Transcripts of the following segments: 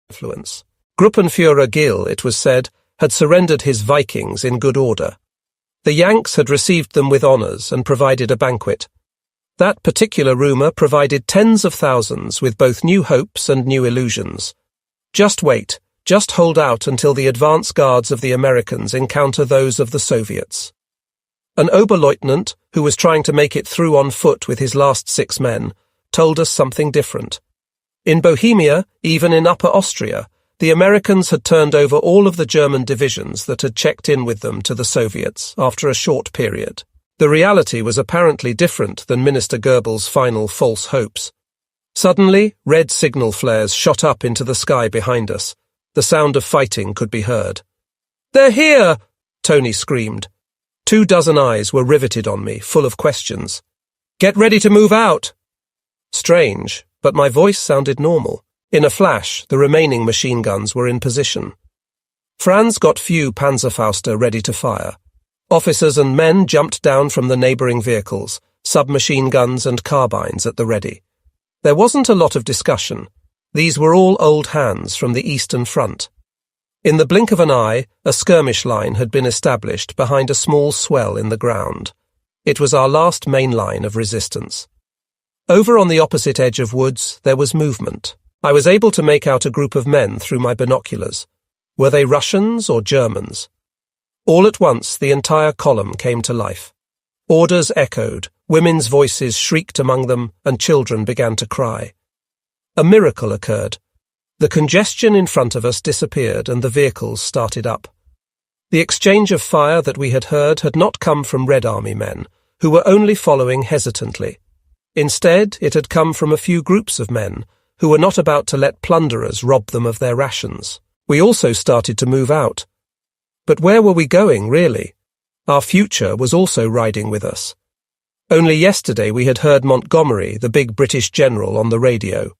influence. Gruppenführer Gill, it was said, had surrendered his Vikings in good order. The Yanks had received them with honours and provided a banquet. That particular rumour provided tens of thousands with both new hopes and new illusions. Just wait, just hold out until the advance guards of the Americans encounter those of the Soviets. An Oberleutnant, who was trying to make it through on foot with his last 6 men, told us something different. In Bohemia, even in Upper Austria, the Americans had turned over all of the German divisions that had checked in with them to the Soviets after a short period. The reality was apparently different than Minister Goebbels' final false hopes. Suddenly, red signal flares shot up into the sky behind us. The sound of fighting could be heard. "They're here!" Tony screamed. 24 eyes were riveted on me, full of questions. "Get ready to move out!" Strange, but my voice sounded normal. In a flash, the remaining machine guns were in position. Franz got few Panzerfauster ready to fire. Officers and men jumped down from the neighbouring vehicles, submachine guns and carbines at the ready. There wasn't a lot of discussion. These were all old hands from the Eastern Front. In the blink of an eye, a skirmish line had been established behind a small swell in the ground. It was our last main line of resistance. Over on the opposite edge of woods, there was movement. I was able to make out a group of men through my binoculars. Were they Russians or Germans? All at once, the entire column came to life. Orders echoed, women's voices shrieked among them, and children began to cry. A miracle occurred. The congestion in front of us disappeared and the vehicles started up. The exchange of fire that we had heard had not come from Red Army men, who were only following hesitantly. Instead, it had come from a few groups of men, who were not about to let plunderers rob them of their rations. We also started to move out. But where were we going, really? Our future was also riding with us. Only yesterday we had heard Montgomery, the big British general, on the radio.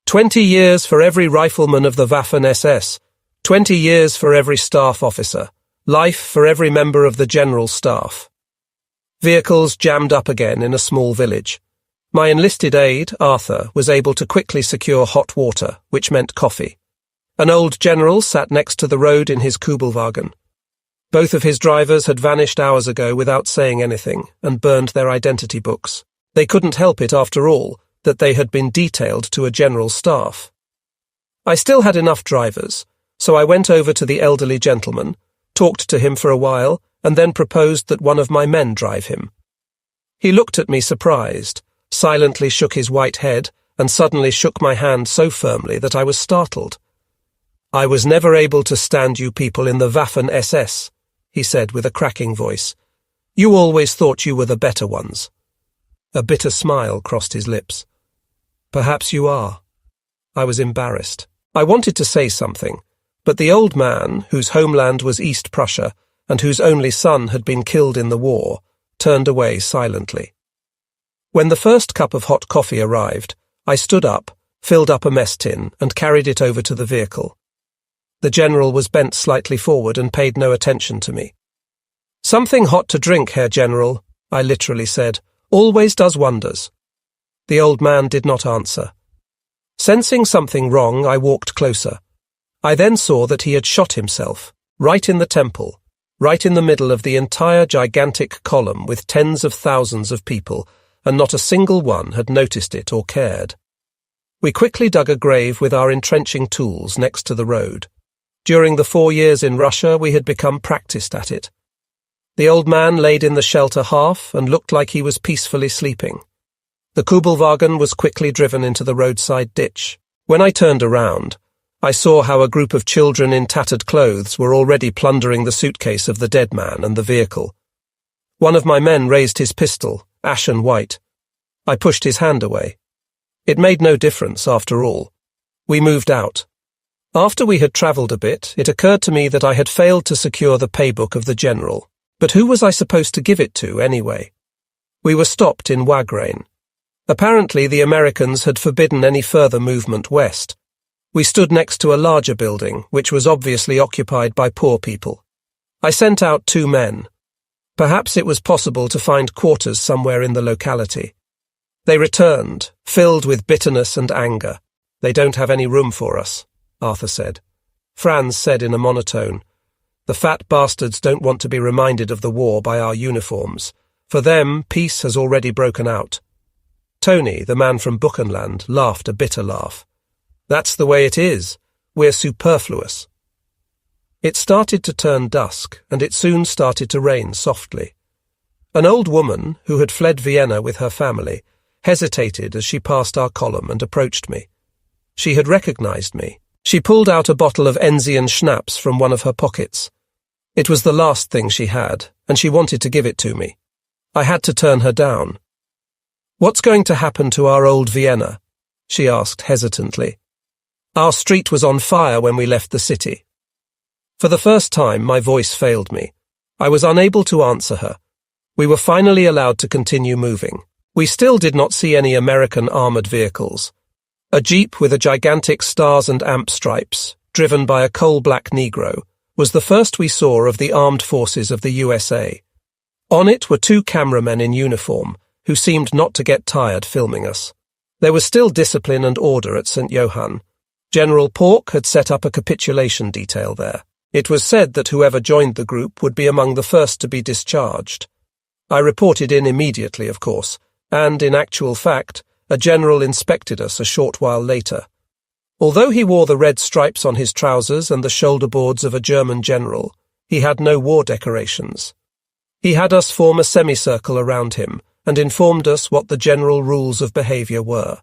20 years for every rifleman of the Waffen-SS, 20 years for every staff officer, life for every member of the general staff. Vehicles jammed up again in a small village. My enlisted aide, Arthur, was able to quickly secure hot water, which meant coffee. An old general sat next to the road in his Kubelwagen. Both of his drivers had vanished hours ago without saying anything and burned their identity books. They couldn't help it, after all, that they had been detailed to a general staff. I still had enough drivers, so I went over to the elderly gentleman, talked to him for a while, and then proposed that one of my men drive him. He looked at me surprised, silently shook his white head, and suddenly shook my hand so firmly that I was startled. "I was never able to stand you people in the Waffen-SS," he said with a cracking voice. "You always thought you were the better ones." A bitter smile crossed his lips. "Perhaps you are." I was embarrassed. I wanted to say something, but the old man, whose homeland was East Prussia and whose only son had been killed in the war, turned away silently. When the first cup of hot coffee arrived, I stood up, filled up a mess tin, and carried it over to the vehicle. The general was bent slightly forward and paid no attention to me. "Something hot to drink, Herr General," I literally said. "Always does wonders." The old man did not answer. Sensing something wrong, I walked closer. I then saw that he had shot himself, right in the temple, right in the middle of the entire gigantic column with tens of thousands of people, and not a single one had noticed it or cared. We quickly dug a grave with our entrenching tools next to the road. During the 4 years in Russia, we had become practiced at it. The old man laid in the shelter half and looked like he was peacefully sleeping. The Kubelwagen was quickly driven into the roadside ditch. When I turned around, I saw how a group of children in tattered clothes were already plundering the suitcase of the dead man and the vehicle. One of my men raised his pistol, ashen white. I pushed his hand away. It made no difference, after all. We moved out. After we had travelled a bit, it occurred to me that I had failed to secure the paybook of the general. But who was I supposed to give it to, anyway? We were stopped in Wagrain. Apparently the Americans had forbidden any further movement west. We stood next to a larger building, which was obviously occupied by poor people. I sent out 2 men. Perhaps it was possible to find quarters somewhere in the locality. They returned, filled with bitterness and anger. They don't have any room for us. Arthur said. Franz said in a monotone, "The fat bastards don't want to be reminded of the war by our uniforms. For them, peace has already broken out." Tony, the man from Buchenland, laughed a bitter laugh. "That's the way it is. We're superfluous." It started to turn dusk, and it soon started to rain softly. An old woman, who had fled Vienna with her family, hesitated as she passed our column and approached me. She had recognized me. She pulled out a bottle of Enzian schnapps from one of her pockets. It was the last thing she had, and she wanted to give it to me. I had to turn her down. "What's going to happen to our old Vienna?" she asked hesitantly. "Our street was on fire when we left the city." For the first time, my voice failed me. I was unable to answer her. We were finally allowed to continue moving. We still did not see any American armored vehicles. A jeep with a gigantic stars and amp stripes, driven by a coal-black Negro, was the first we saw of the armed forces of the USA. On it were two cameramen in uniform, who seemed not to get tired filming us. There was still discipline and order at St. Johann. General Pork had set up a capitulation detail there. It was said that whoever joined the group would be among the first to be discharged. I reported in immediately, of course, and, in actual fact, a general inspected us a short while later. Although he wore the red stripes on his trousers and the shoulder boards of a German general, he had no war decorations. He had us form a semicircle around him and informed us what the general rules of behaviour were.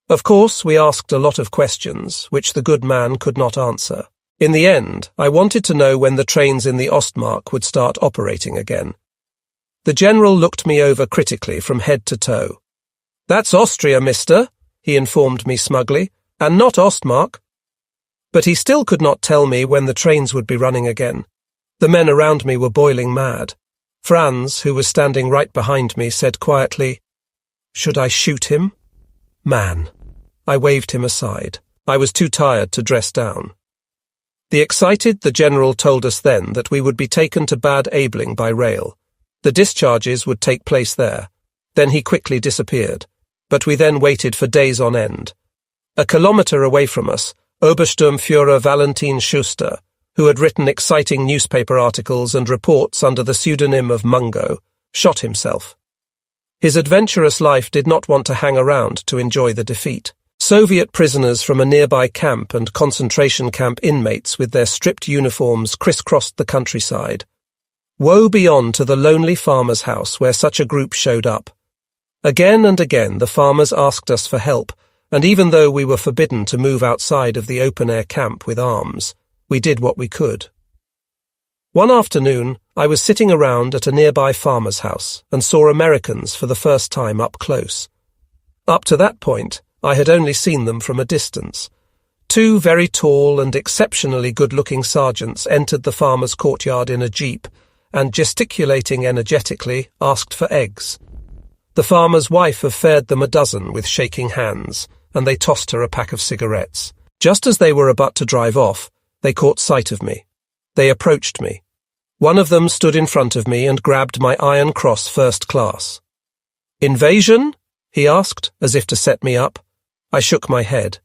Of course, we asked a lot of questions, which the good man could not answer. In the end, I wanted to know when the trains in the Ostmark would start operating again. The general looked me over critically from head to toe. "That's Austria, mister," he informed me smugly, "and not Ostmark." But he still could not tell me when the trains would be running again. The men around me were boiling mad. Franz, who was standing right behind me, said quietly, "Should I shoot him?" "Man." I waved him aside. I was too tired to dress down. The general told us then that we would be taken to Bad Aibling by rail. The discharges would take place there. Then he quickly disappeared. But we then waited for days on end. A kilometre away from us, Obersturmführer Valentin Schuster, who had written exciting newspaper articles and reports under the pseudonym of Mungo, shot himself. His adventurous life did not want to hang around to enjoy the defeat. Soviet prisoners from a nearby camp and concentration camp inmates with their stripped uniforms crisscrossed the countryside. Woe be on to the lonely farmer's house where such a group showed up. Again and again the farmers asked us for help, and even though we were forbidden to move outside of the open-air camp with arms, we did what we could. One afternoon, I was sitting around at a nearby farmer's house and saw Americans for the first time up close. Up to that point, I had only seen them from a distance. Two very tall and exceptionally good-looking sergeants entered the farmer's courtyard in a jeep and, gesticulating energetically, asked for eggs. The farmer's wife fed them a dozen with shaking hands, and they tossed her a pack of cigarettes. Just as they were about to drive off, they caught sight of me. They approached me. One of them stood in front of me and grabbed my Iron Cross first class. "Invasion?" he asked, as if to set me up. I shook my head.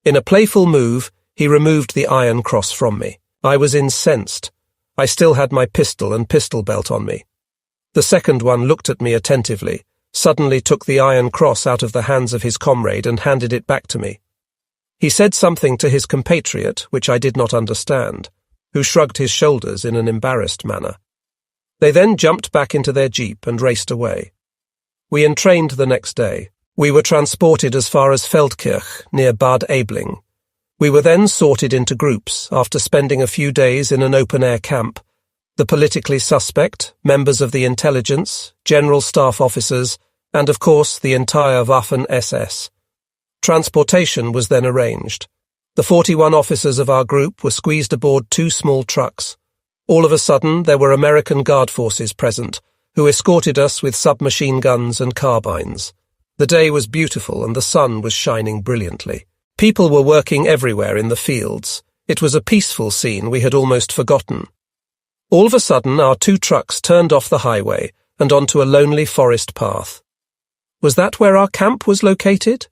In a playful move, he removed the Iron Cross from me. I was incensed. I still had my pistol and pistol belt on me. The second one looked at me attentively, suddenly took the Iron Cross out of the hands of his comrade and handed it back to me. He said something to his compatriot, which I did not understand, who shrugged his shoulders in an embarrassed manner. They then jumped back into their jeep and raced away. We entrained the next day. We were transported as far as Feldkirch, near Bad Aibling. We were then sorted into groups after spending a few days in an open-air camp. The politically suspect, members of the intelligence, general staff officers, and of course the entire Waffen-SS. Transportation was then arranged. The 41 officers of our group were squeezed aboard 2 small trucks. All of a sudden there were American Guard forces present, who escorted us with submachine guns and carbines. The day was beautiful and the sun was shining brilliantly. People were working everywhere in the fields. It was a peaceful scene we had almost forgotten. All of a sudden our 2 trucks turned off the highway and onto a lonely forest path. Was that where our camp was located?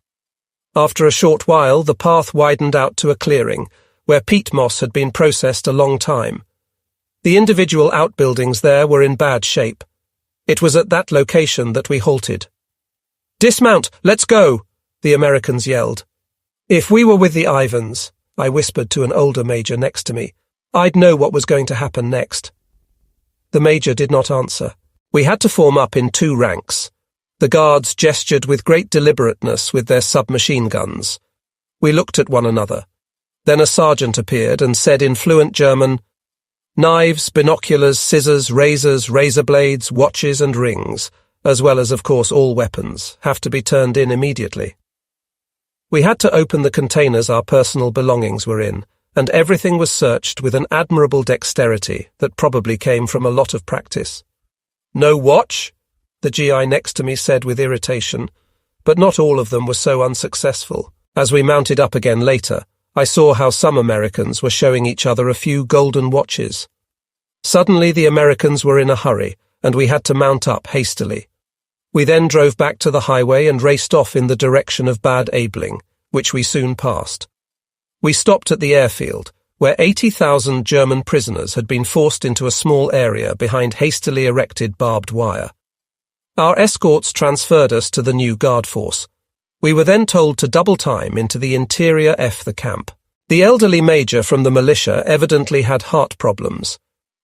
After a short while, the path widened out to a clearing, where peat moss had been processed a long time. The individual outbuildings there were in bad shape. It was at that location that we halted. "Dismount! Let's go!" the Americans yelled. If we were with the Ivans, I whispered to an older major next to me, I'd know what was going to happen next. The major did not answer. We had to form up in 2 ranks. The guards gestured with great deliberateness with their submachine guns. We looked at one another. Then a sergeant appeared and said in fluent German, "Knives, binoculars, scissors, razors, razor blades, watches and rings, as well as, of course, all weapons, have to be turned in immediately." We had to open the containers our personal belongings were in, and everything was searched with an admirable dexterity that probably came from a lot of practice. "No watch?" the GI next to me said with irritation, but not all of them were so unsuccessful. As we mounted up again later, I saw how some Americans were showing each other a few golden watches. Suddenly the Americans were in a hurry, and we had to mount up hastily. We then drove back to the highway and raced off in the direction of Bad Aibling, which we soon passed. We stopped at the airfield, where 80,000 German prisoners had been forced into a small area behind hastily erected barbed wire. Our escorts transferred us to the new guard force. We were then told to double time into the interior F the camp. The elderly major from the militia evidently had heart problems.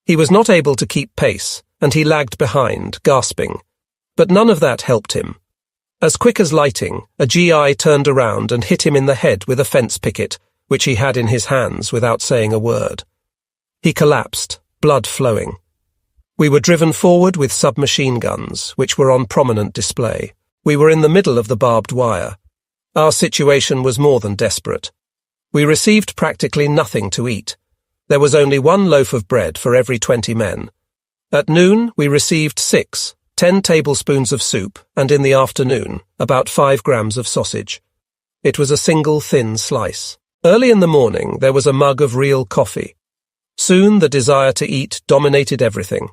He was not able to keep pace, and he lagged behind, gasping. But none of that helped him. As quick as lighting, a GI turned around and hit him in the head with a fence picket, which he had in his hands without saying a word. He collapsed, blood flowing. We were driven forward with submachine guns, which were on prominent display. We were in the middle of the barbed wire. Our situation was more than desperate. We received practically nothing to eat. There was only 1 loaf of bread for every 20 men. At noon, we received 10 tablespoons of soup, and in the afternoon, about 5 grams of sausage. It was a single thin slice. Early in the morning, there was a mug of real coffee. Soon, the desire to eat dominated everything.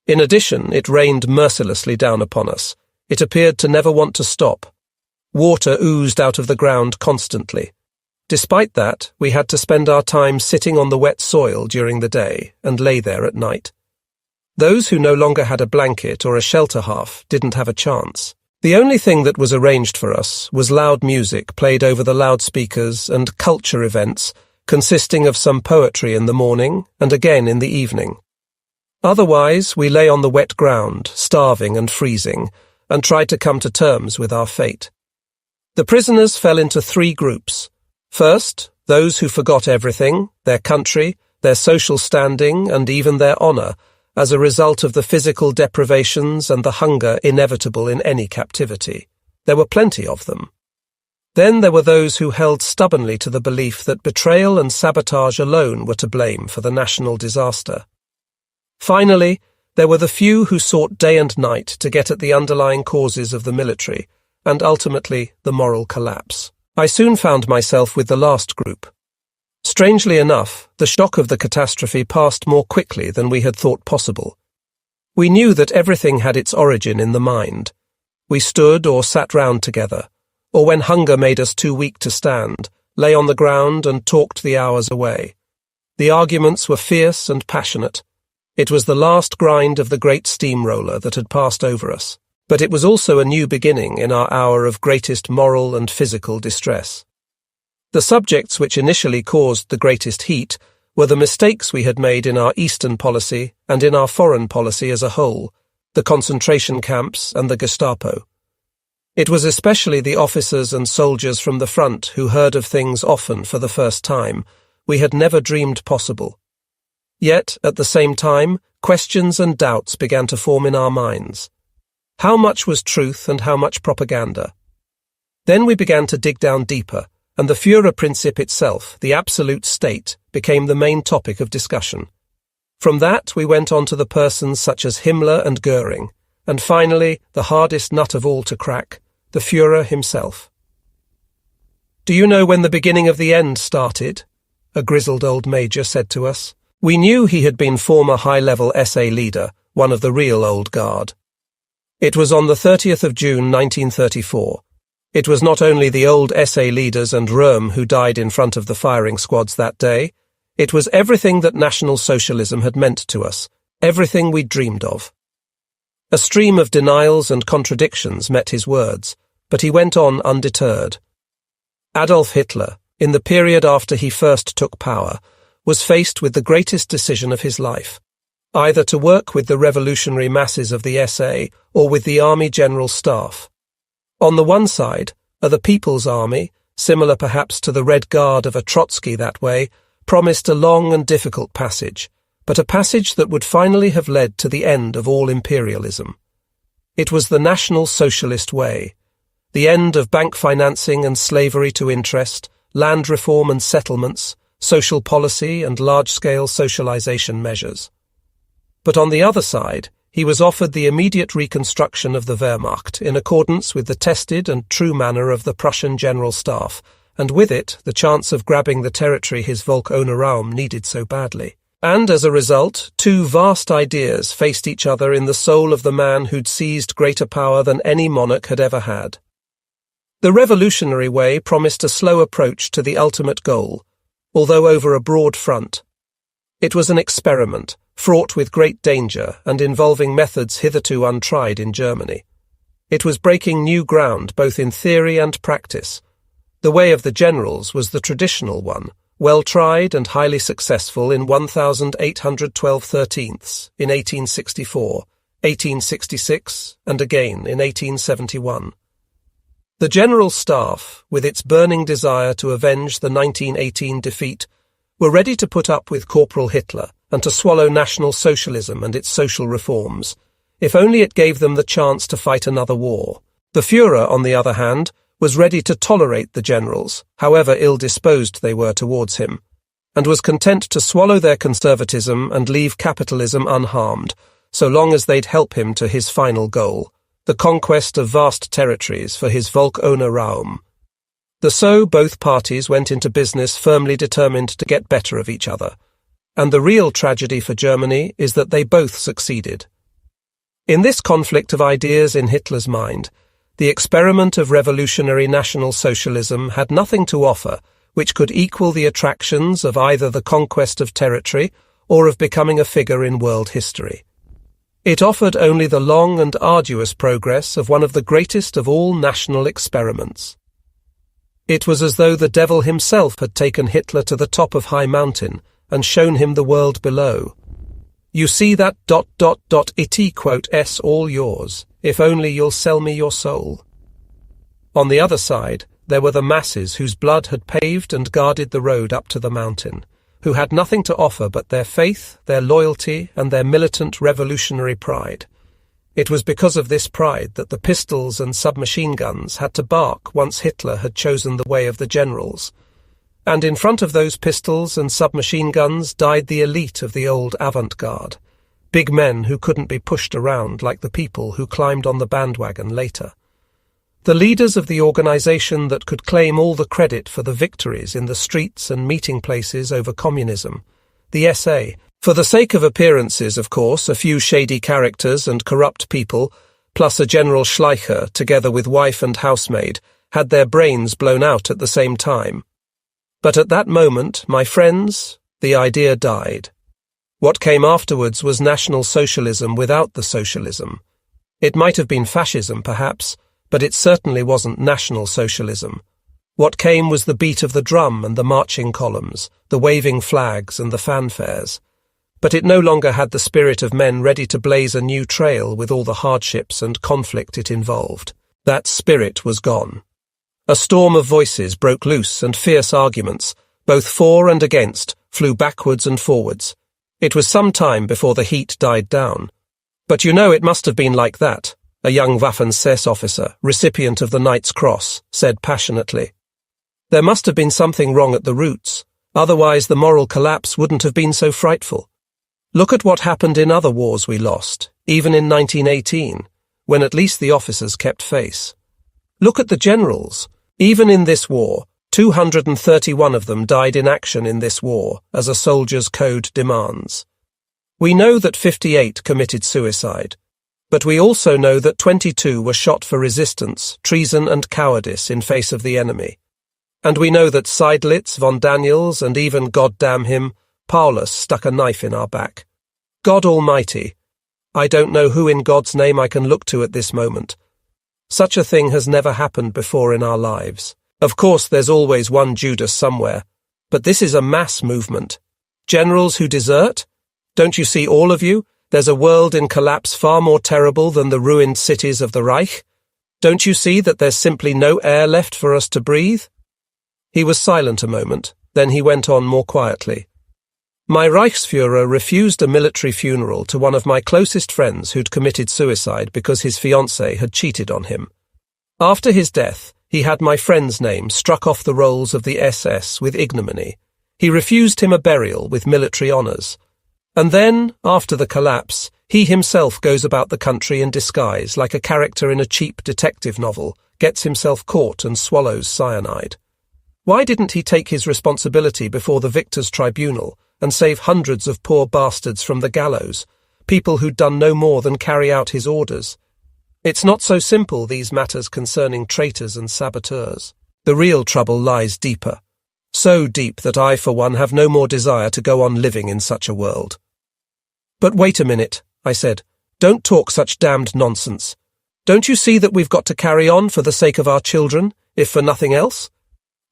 In addition, it rained mercilessly down upon us. It appeared to never want to stop. Water oozed out of the ground constantly. Despite that, we had to spend our time sitting on the wet soil during the day and lay there at night. Those who no longer had a blanket or a shelter half didn't have a chance. The only thing that was arranged for us was loud music played over the loudspeakers and culture events consisting of some poetry in the morning and again in the evening. Otherwise, we lay on the wet ground, starving and freezing, and tried to come to terms with our fate. The prisoners fell into 3 groups. First, those who forgot everything, their country, their social standing, and even their honour, as a result of the physical deprivations and the hunger inevitable in any captivity. There were plenty of them. Then there were those who held stubbornly to the belief that betrayal and sabotage alone were to blame for the national disaster. Finally, there were the few who sought day and night to get at the underlying causes of the military, and ultimately the moral collapse. I soon found myself with the last group. Strangely enough, the shock of the catastrophe passed more quickly than we had thought possible. We knew that everything had its origin in the mind. We stood or sat round together, or when hunger made us too weak to stand, lay on the ground and talked the hours away. The arguments were fierce and passionate. It was the last grind of the great steamroller that had passed over us, but it was also a new beginning in our hour of greatest moral and physical distress. The subjects which initially caused the greatest heat were the mistakes we had made in our Eastern policy and in our foreign policy as a whole, the concentration camps and the Gestapo. It was especially the officers and soldiers from the front who heard of things often for the first time we had never dreamed possible. Yet, at the same time, questions and doubts began to form in our minds. How much was truth and how much propaganda? Then we began to dig down deeper, and the Führerprinzip itself, the absolute state, became the main topic of discussion. From that we went on to the persons such as Himmler and Göring, and finally, the hardest nut of all to crack, the Führer himself. "Do you know when the beginning of the end started?" a grizzled old major said to us. We knew he had been former high-level SA leader, one of the real old guard. It was on the 30th of June 1934. It was not only the old SA leaders and Röhm who died in front of the firing squads that day. It was everything that National Socialism had meant to us, everything we dreamed of. A stream of denials and contradictions met his words, but he went on undeterred. Adolf Hitler, in the period after he first took power, was faced with the greatest decision of his life, either to work with the revolutionary masses of the SA or with the Army General Staff. On the one side are the People's Army, similar perhaps to the Red Guard of a Trotsky that way, promised a long and difficult passage, but a passage that would finally have led to the end of all imperialism. It was the National Socialist way, the end of bank financing and slavery to interest, land reform and settlements, social policy and large-scale socialization measures. But on the other side, he was offered the immediate reconstruction of the Wehrmacht in accordance with the tested and true manner of the Prussian General Staff, and with it the chance of grabbing the territory his Volk ohne Raum needed so badly. And as a result, two vast ideas faced each other in the soul of the man who'd seized greater power than any monarch had ever had. The revolutionary way promised a slow approach to the ultimate goal, although over a broad front. It was an experiment, fraught with great danger and involving methods hitherto untried in Germany. It was breaking new ground both in theory and practice. The way of the generals was the traditional one, well tried and highly successful in 1812/13, in 1864, 1866, and again in 1871. The General Staff, with its burning desire to avenge the 1918 defeat, were ready to put up with Corporal Hitler and to swallow National Socialism and its social reforms, if only it gave them the chance to fight another war. The Führer, on the other hand, was ready to tolerate the generals, however ill-disposed they were towards him, and was content to swallow their conservatism and leave capitalism unharmed, so long as they'd help him to his final goal, the conquest of vast territories for his Volk ohne Raum. So both parties went into business firmly determined to get better of each other, and the real tragedy for Germany is that they both succeeded. In this conflict of ideas in Hitler's mind, the experiment of revolutionary National Socialism had nothing to offer which could equal the attractions of either the conquest of territory or of becoming a figure in world history. It offered only the long and arduous progress of one of the greatest of all national experiments. It was as though the devil himself had taken Hitler to the top of High Mountain and shown him the world below. You see that ... It quote s all yours, if only you'll sell me your soul. On the other side, there were the masses whose blood had paved and guarded the road up to the mountain, who had nothing to offer but their faith, their loyalty, and their militant revolutionary pride. It was because of this pride that the pistols and submachine guns had to bark once Hitler had chosen the way of the generals. And in front of those pistols and submachine guns died the elite of the old avant-garde, big men who couldn't be pushed around like the people who climbed on the bandwagon later. The leaders of the organization that could claim all the credit for the victories in the streets and meeting places over communism, the SA. For the sake of appearances, of course, a few shady characters and corrupt people, plus a General Schleicher, together with wife and housemaid, had their brains blown out at the same time. But at that moment, my friends, the idea died. What came afterwards was National Socialism without the socialism. It might have been fascism, perhaps, but it certainly wasn't National Socialism. What came was the beat of the drum and the marching columns, the waving flags and the fanfares. But it no longer had the spirit of men ready to blaze a new trail with all the hardships and conflict it involved. That spirit was gone. A storm of voices broke loose and fierce arguments, both for and against, flew backwards and forwards. It was some time before the heat died down. But you know it must have been like that, a young Waffen-SS officer, recipient of the Knight's Cross, said passionately. There must have been something wrong at the roots, otherwise the moral collapse wouldn't have been so frightful. Look at what happened in other wars we lost, even in 1918, when at least the officers kept face. Look at the generals. Even in this war, 231 of them died in action in this war, as a soldier's code demands. We know that 58 committed suicide. But we also know that 22 were shot for resistance, treason and cowardice in face of the enemy. And we know that Seidlitz, von Daniels, and even, goddamn him, Paulus stuck a knife in our back. God Almighty, I don't know who in God's name I can look to at this moment. Such a thing has never happened before in our lives. Of course, there's always one Judas somewhere, but this is a mass movement. Generals who desert? Don't you see, all of you? There's a world in collapse far more terrible than the ruined cities of the Reich. Don't you see that there's simply no air left for us to breathe? He was silent a moment, then he went on more quietly. My Reichsführer refused a military funeral to one of my closest friends who'd committed suicide because his fiancée had cheated on him. After his death, he had my friend's name struck off the rolls of the SS with ignominy. He refused him a burial with military honours. And then, after the collapse, he himself goes about the country in disguise like a character in a cheap detective novel, gets himself caught and swallows cyanide. Why didn't he take his responsibility before the victors' tribunal and save hundreds of poor bastards from the gallows, people who'd done no more than carry out his orders? It's not so simple, these matters concerning traitors and saboteurs. The real trouble lies deeper. So deep that I, for one, have no more desire to go on living in such a world. But wait a minute, I said. Don't talk such damned nonsense. Don't you see that we've got to carry on for the sake of our children, if for nothing else?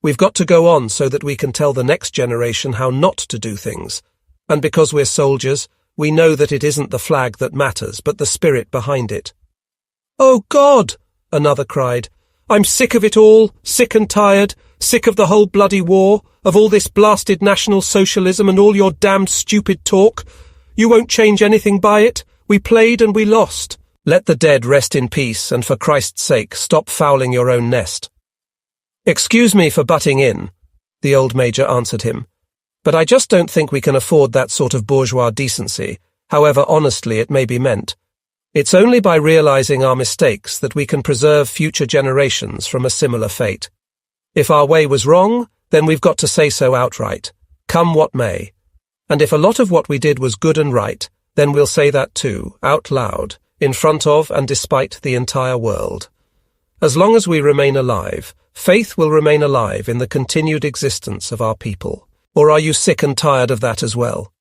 We've got to go on so that we can tell the next generation how not to do things. And because we're soldiers, we know that it isn't the flag that matters, but the spirit behind it. Oh God! Another cried. I'm sick of it all, sick and tired, sick of the whole bloody war, of all this blasted National Socialism and all your damned stupid talk. You won't change anything by it. We played and we lost. Let the dead rest in peace, and for Christ's sake, stop fouling your own nest. Excuse me for butting in, the old major answered him, but I just don't think we can afford that sort of bourgeois decency, however honestly it may be meant. It's only by realizing our mistakes that we can preserve future generations from a similar fate. If our way was wrong, then we've got to say so outright, come what may. And if a lot of what we did was good and right, then we'll say that too, out loud, in front of and despite the entire world. As long as we remain alive, faith will remain alive in the continued existence of our people. Or are you sick and tired of that as well?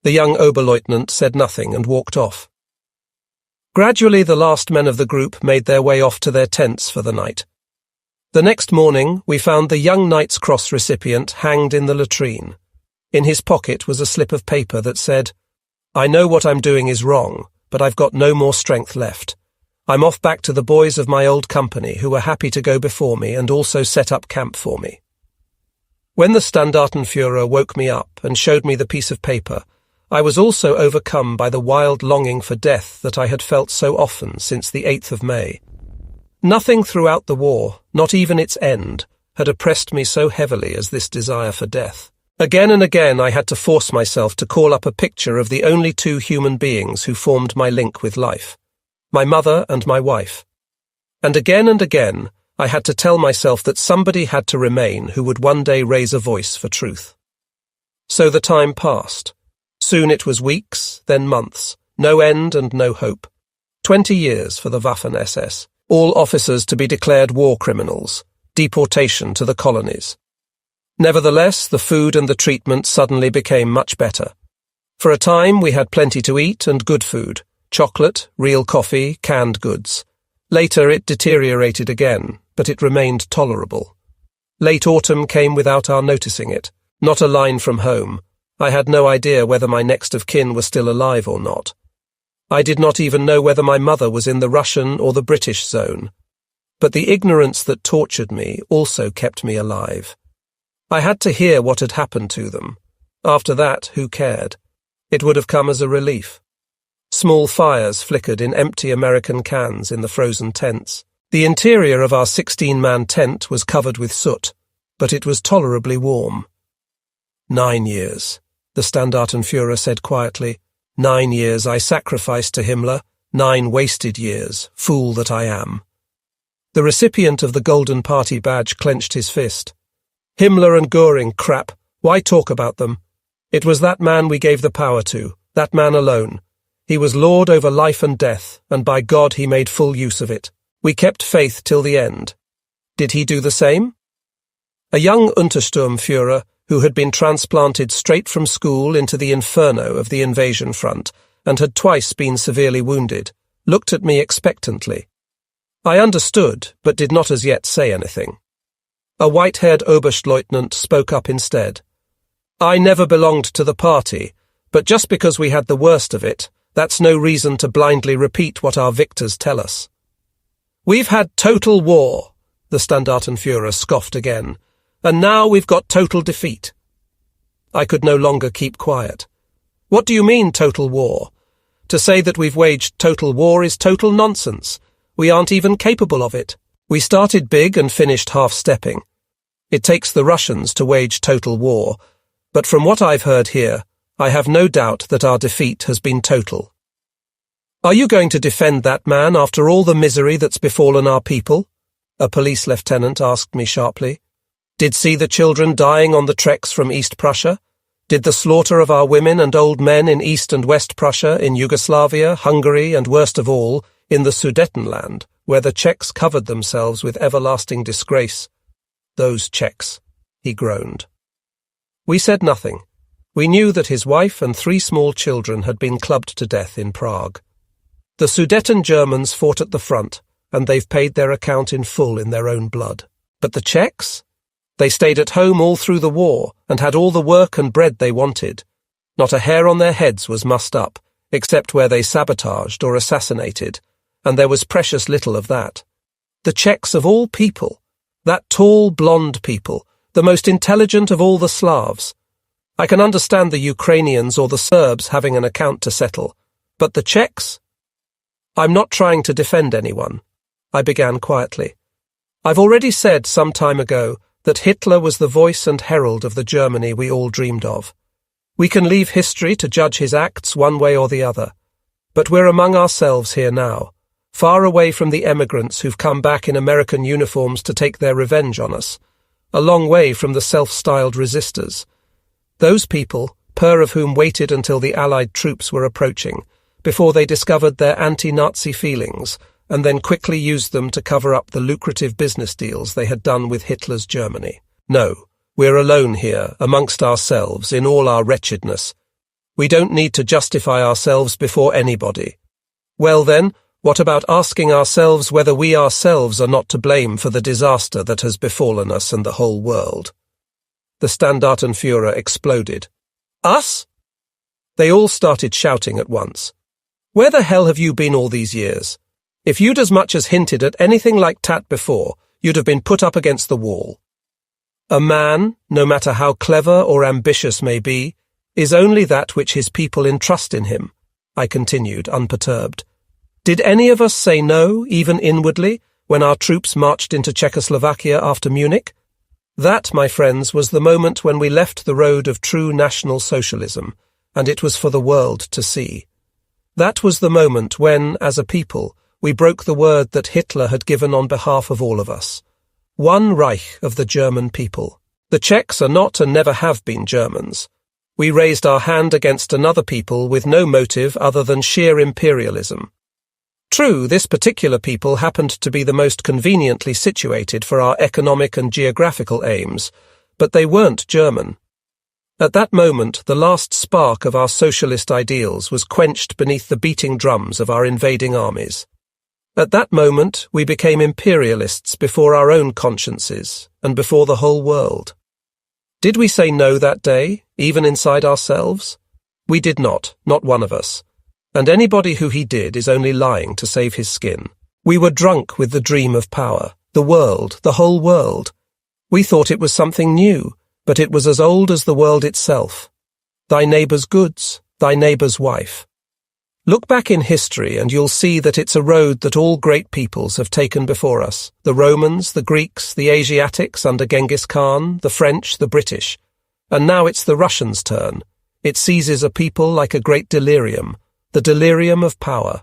The young Oberleutnant said nothing and walked off. Gradually the last men of the group made their way off to their tents for the night. The next morning we found the Young Knight's Cross recipient hanged in the latrine. In his pocket was a slip of paper that said, I know what I'm doing is wrong, but I've got no more strength left. I'm off back to the boys of my old company who were happy to go before me and also set up camp for me. When the Standartenführer woke me up and showed me the piece of paper, I was also overcome by the wild longing for death that I had felt so often since the 8th of May. Nothing throughout the war, not even its end, had oppressed me so heavily as this desire for death. Again and again I had to force myself to call up a picture of the only two human beings who formed my link with life, my mother and my wife. And again, I had to tell myself that somebody had to remain who would one day raise a voice for truth. So the time passed. Soon it was weeks, then months, no end and no hope. 20 years for the Waffen-SS, all officers to be declared war criminals, deportation to the colonies. Nevertheless, the food and the treatment suddenly became much better. For a time we had plenty to eat and good food, chocolate, real coffee, canned goods. Later it deteriorated again, but it remained tolerable. Late autumn came without our noticing it, not a line from home. I had no idea whether my next of kin were still alive or not. I did not even know whether my mother was in the Russian or the British zone. But the ignorance that tortured me also kept me alive. I had to hear what had happened to them. After that, who cared? It would have come as a relief. Small fires flickered in empty American cans in the frozen tents. The interior of our 16-man tent was covered with soot, but it was tolerably warm. 9 years, the Standartenführer said quietly. 9 years I sacrificed to Himmler, 9 wasted years, fool that I am. The recipient of the Golden Party badge clenched his fist. Himmler and Göring, crap, why talk about them? It was that man we gave the power to, that man alone. He was lord over life and death, and by God he made full use of it. We kept faith till the end. Did he do the same? A young Untersturmführer, who had been transplanted straight from school into the inferno of the invasion front, and had twice been severely wounded, looked at me expectantly. I understood, but did not as yet say anything. A white-haired Oberstleutnant spoke up instead. I never belonged to the party, but just because we had the worst of it, that's no reason to blindly repeat what our victors tell us. We've had total war, the Standartenführer scoffed again, and now we've got total defeat. I could no longer keep quiet. What do you mean, total war? To say that we've waged total war is total nonsense. We aren't even capable of it. We started big and finished half-stepping. It takes the Russians to wage total war, but from what I've heard here, I have no doubt that our defeat has been total. Are you going to defend that man after all the misery that's befallen our people? A police lieutenant asked me sharply. Did see the children dying on the treks from East Prussia? Did the slaughter of our women and old men in East and West Prussia, in Yugoslavia, Hungary, and worst of all, in the Sudetenland, where the Czechs covered themselves with everlasting disgrace? Those Czechs, he groaned. We said nothing. We knew that his wife and 3 small children had been clubbed to death in Prague. The Sudeten Germans fought at the front, and they've paid their account in full in their own blood. But the Czechs? They stayed at home all through the war and had all the work and bread they wanted. Not a hair on their heads was mussed up, except where they sabotaged or assassinated, and there was precious little of that. The Czechs of all people, that tall, blonde people, the most intelligent of all the Slavs. I can understand the Ukrainians or the Serbs having an account to settle, but the Czechs? I'm not trying to defend anyone, I began quietly. I've already said some time ago that Hitler was the voice and herald of the Germany we all dreamed of. We can leave history to judge his acts one way or the other, but we're among ourselves here now, far away from the emigrants who've come back in American uniforms to take their revenge on us, a long way from the self-styled resistors. Those people, per of whom waited until the Allied troops were approaching, before they discovered their anti-Nazi feelings, and then quickly used them to cover up the lucrative business deals they had done with Hitler's Germany. No, we're alone here, amongst ourselves, in all our wretchedness. We don't need to justify ourselves before anybody. Well then, what about asking ourselves whether we ourselves are not to blame for the disaster that has befallen us and the whole world? The Standartenführer exploded. Us? They all started shouting at once. Where the hell have you been all these years? If you'd as much as hinted at anything like Tat before, you'd have been put up against the wall. A man, no matter how clever or ambitious may be, is only that which his people entrust in him, I continued, unperturbed. Did any of us say no, even inwardly, when our troops marched into Czechoslovakia after Munich? That, my friends, was the moment when we left the road of true National Socialism, and it was for the world to see. That was the moment when, as a people, we broke the word that Hitler had given on behalf of all of us. One Reich of the German people. The Czechs are not and never have been Germans. We raised our hand against another people with no motive other than sheer imperialism. True, this particular people happened to be the most conveniently situated for our economic and geographical aims, but they weren't German. At that moment, the last spark of our socialist ideals was quenched beneath the beating drums of our invading armies. At that moment, we became imperialists before our own consciences and before the whole world. Did we say no that day, even inside ourselves? We did not one of us. And anybody who he did is only lying to save his skin. We were drunk with the dream of power, the world, the whole world. We thought it was something new, but it was as old as the world itself. Thy neighbour's goods, thy neighbour's wife. Look back in history and you'll see that it's a road that all great peoples have taken before us. The Romans, the Greeks, the Asiatics under Genghis Khan, the French, the British. And now it's the Russians' turn. It seizes a people like a great delirium, the delirium of power.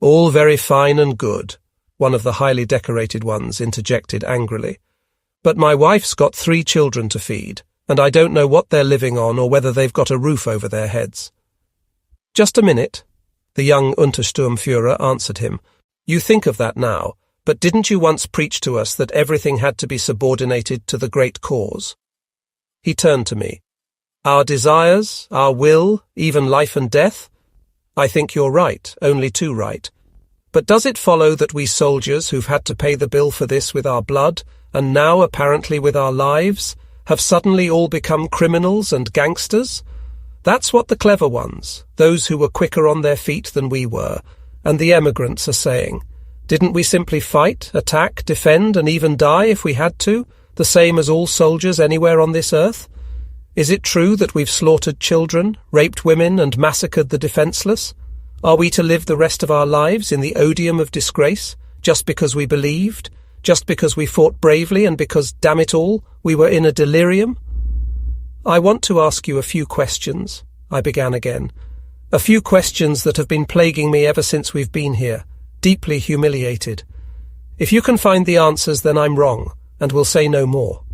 All very fine and good, one of the highly decorated ones interjected angrily. But my wife's got 3 children to feed, and I don't know what they're living on or whether they've got a roof over their heads. Just a minute, The young Untersturmführer answered him. You think of that now, but didn't you once preach to us that everything had to be subordinated to the great cause? He turned to me. Our desires, our will, even life and death? I think you're right, only too right. But does it follow that we soldiers who've had to pay the bill for this with our blood, and now apparently with our lives, have suddenly all become criminals and gangsters? That's what the clever ones, those who were quicker on their feet than we were, and the emigrants are saying. Didn't we simply fight, attack, defend, and even die if we had to, the same as all soldiers anywhere on this earth? Is it true that we've slaughtered children, raped women, and massacred the defenseless? Are we to live the rest of our lives in the odium of disgrace, just because we believed, just because we fought bravely and because, damn it all, we were in a delirium? I want to ask you a few questions, I began again. A few questions that have been plaguing me ever since we've been here, deeply humiliated. If you can find the answers, then I'm wrong, and will say no more.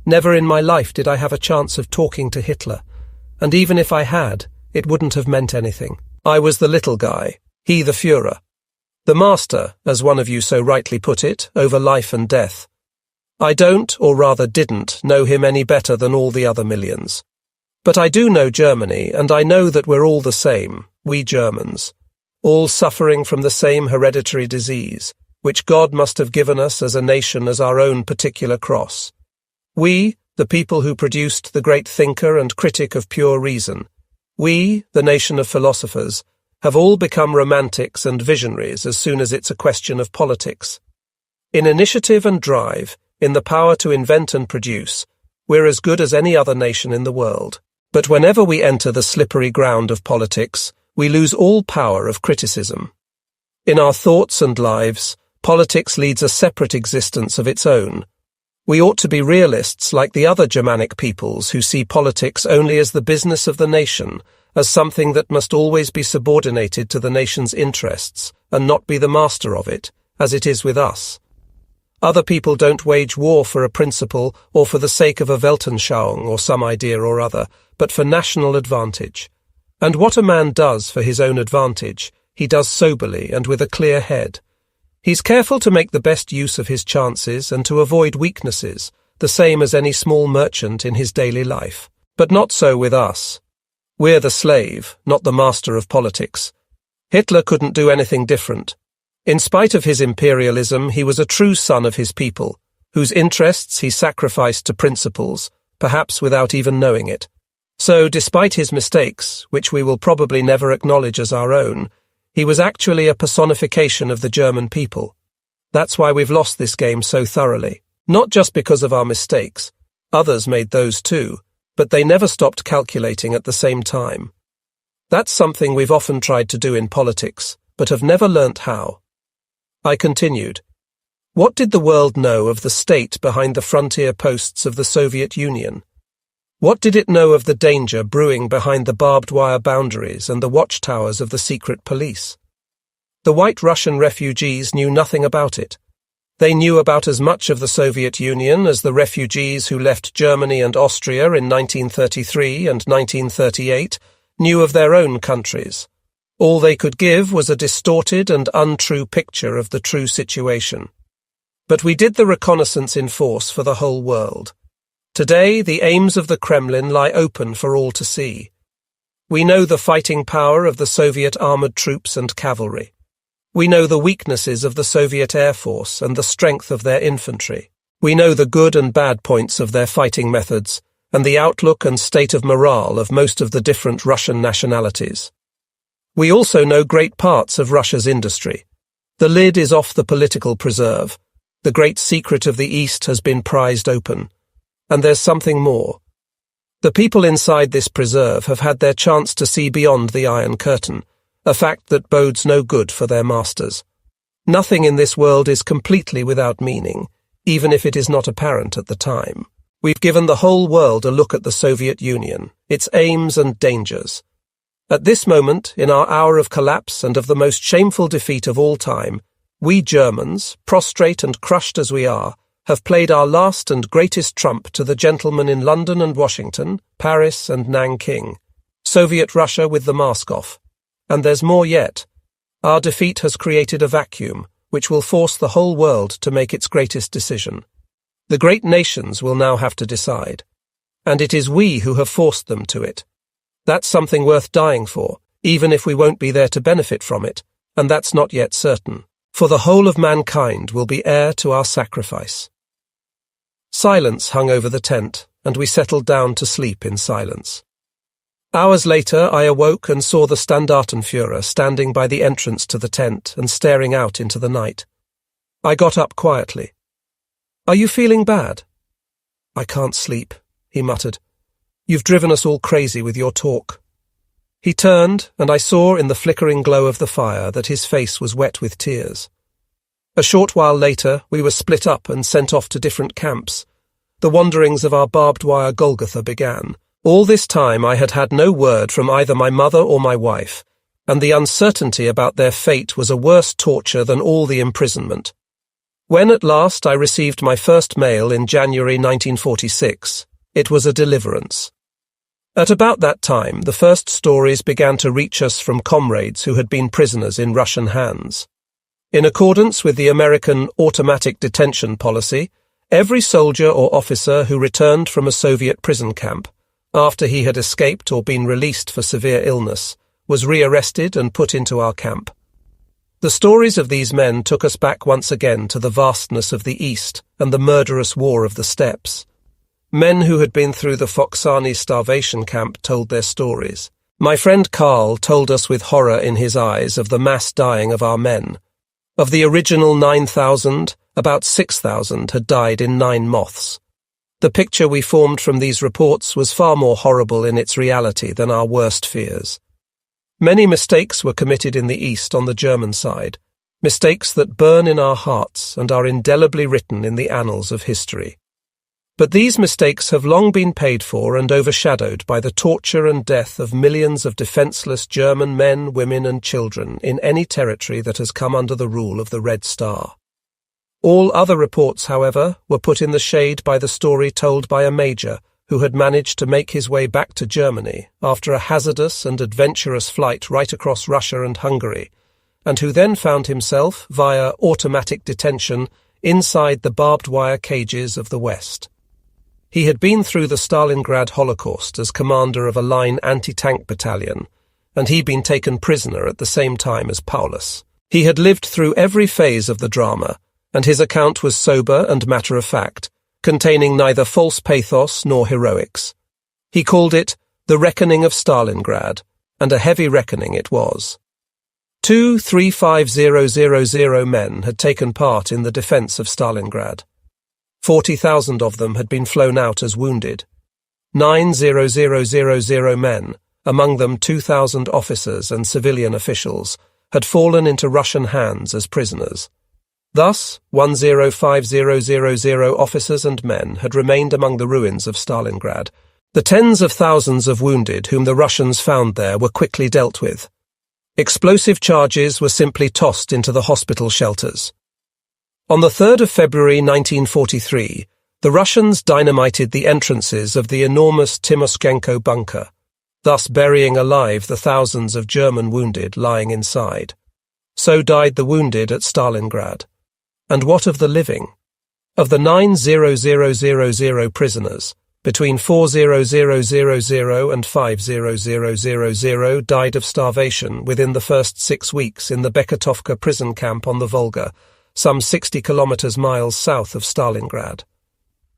Never in my life did I have a chance of talking to Hitler, and even if I had, it wouldn't have meant anything. I was the little guy, he the Führer. The master, as one of you so rightly put it, over life and death. I don't, or rather didn't, know him any better than all the other millions. But I do know Germany, and I know that we're all the same, we Germans, all suffering from the same hereditary disease, which God must have given us as a nation as our own particular cross. We, the people who produced the great thinker and critic of pure reason, we, the nation of philosophers, have all become romantics and visionaries as soon as it's a question of politics. In initiative and drive, in the power to invent and produce, we're as good as any other nation in the world. But whenever we enter the slippery ground of politics, we lose all power of criticism. In our thoughts and lives, politics leads a separate existence of its own. We ought to be realists like the other Germanic peoples who see politics only as the business of the nation, as something that must always be subordinated to the nation's interests and not be the master of it, as it is with us. Other people don't wage war for a principle or for the sake of a Weltanschauung or some idea or other, but for national advantage. And what a man does for his own advantage, he does soberly and with a clear head. He's careful to make the best use of his chances and to avoid weaknesses, the same as any small merchant in his daily life. But not so with us. We're the slave, not the master of politics. Hitler couldn't do anything different. In spite of his imperialism, he was a true son of his people, whose interests he sacrificed to principles, perhaps without even knowing it. So, despite his mistakes, which we will probably never acknowledge as our own, he was actually a personification of the German people. That's why we've lost this game so thoroughly. Not just because of our mistakes. Others made those too, but they never stopped calculating at the same time. That's something we've often tried to do in politics, but have never learnt how. I continued. What did the world know of the state behind the frontier posts of the Soviet Union? What did it know of the danger brewing behind the barbed wire boundaries and the watchtowers of the secret police? The White Russian refugees knew nothing about it. They knew about as much of the Soviet Union as the refugees who left Germany and Austria in 1933 and 1938 knew of their own countries. All they could give was a distorted and untrue picture of the true situation. But we did the reconnaissance in force for the whole world. Today, the aims of the Kremlin lie open for all to see. We know the fighting power of the Soviet armoured troops and cavalry. We know the weaknesses of the Soviet Air Force and the strength of their infantry. We know the good and bad points of their fighting methods and the outlook and state of morale of most of the different Russian nationalities. We also know great parts of Russia's industry. The lid is off the political preserve. The great secret of the East has been prized open. And there's something more. The people inside this preserve have had their chance to see beyond the Iron Curtain, a fact that bodes no good for their masters. Nothing in this world is completely without meaning, even if it is not apparent at the time. We've given the whole world a look at the Soviet Union, its aims and dangers. At this moment, in our hour of collapse and of the most shameful defeat of all time, we Germans, prostrate and crushed as we are, have played our last and greatest trump to the gentlemen in London and Washington, Paris and Nanking, Soviet Russia with the mask off. And there's more yet. Our defeat has created a vacuum, which will force the whole world to make its greatest decision. The great nations will now have to decide. And it is we who have forced them to it. That's something worth dying for, even if we won't be there to benefit from it, and that's not yet certain. For the whole of mankind will be heir to our sacrifice. Silence hung over the tent, and we settled down to sleep in silence. Hours later, I awoke and saw the Standartenführer standing by the entrance to the tent and staring out into the night. I got up quietly. "Are you feeling bad?" "I can't sleep," he muttered. "You've driven us all crazy with your talk." He turned, and I saw in the flickering glow of the fire that his face was wet with tears. A short while later, we were split up and sent off to different camps. The wanderings of our barbed wire Golgotha began. All this time I had had no word from either my mother or my wife, and the uncertainty about their fate was a worse torture than all the imprisonment. When at last I received my first mail in January 1946, it was a deliverance. At about that time, the first stories began to reach us from comrades who had been prisoners in Russian hands. In accordance with the American automatic detention policy, every soldier or officer who returned from a Soviet prison camp, after he had escaped or been released for severe illness, was rearrested and put into our camp. The stories of these men took us back once again to the vastness of the East and the murderous war of the steppes. Men who had been through the Foksani starvation camp told their stories. My friend Karl told us with horror in his eyes of the mass dying of our men. Of the original 9,000, about 6,000 had died in 9 moths. The picture we formed from these reports was far more horrible in its reality than our worst fears. Many mistakes were committed in the East on the German side, mistakes that burn in our hearts and are indelibly written in the annals of history. But these mistakes have long been paid for and overshadowed by the torture and death of millions of defenseless German men, women and children in any territory that has come under the rule of the Red Star. All other reports, however, were put in the shade by the story told by a major who had managed to make his way back to Germany after a hazardous and adventurous flight right across Russia and Hungary, and who then found himself, via automatic detention, inside the barbed wire cages of the West. He had been through the Stalingrad Holocaust as commander of a line anti-tank battalion, and he'd been taken prisoner at the same time as Paulus. He had lived through every phase of the drama, and his account was sober and matter-of-fact, containing neither false pathos nor heroics. He called it the Reckoning of Stalingrad, and a heavy reckoning it was. 35000 men had taken part in the defence of Stalingrad. 40,000 of them had been flown out as wounded. 9,000 men, among them 2,000 officers and civilian officials, had fallen into Russian hands as prisoners. Thus, 105,000 officers and men had remained among the ruins of Stalingrad. The tens of thousands of wounded whom the Russians found there were quickly dealt with. Explosive charges were simply tossed into the hospital shelters. On the 3rd of February 1943, the Russians dynamited the entrances of the enormous Timoshenko bunker, thus burying alive the thousands of German wounded lying inside. So died the wounded at Stalingrad. And what of the living? Of the 9,000 prisoners, between 4,000 and 5,000 died of starvation within the first 6 weeks in the Beketovka prison camp on the Volga, some 60 miles south of Stalingrad.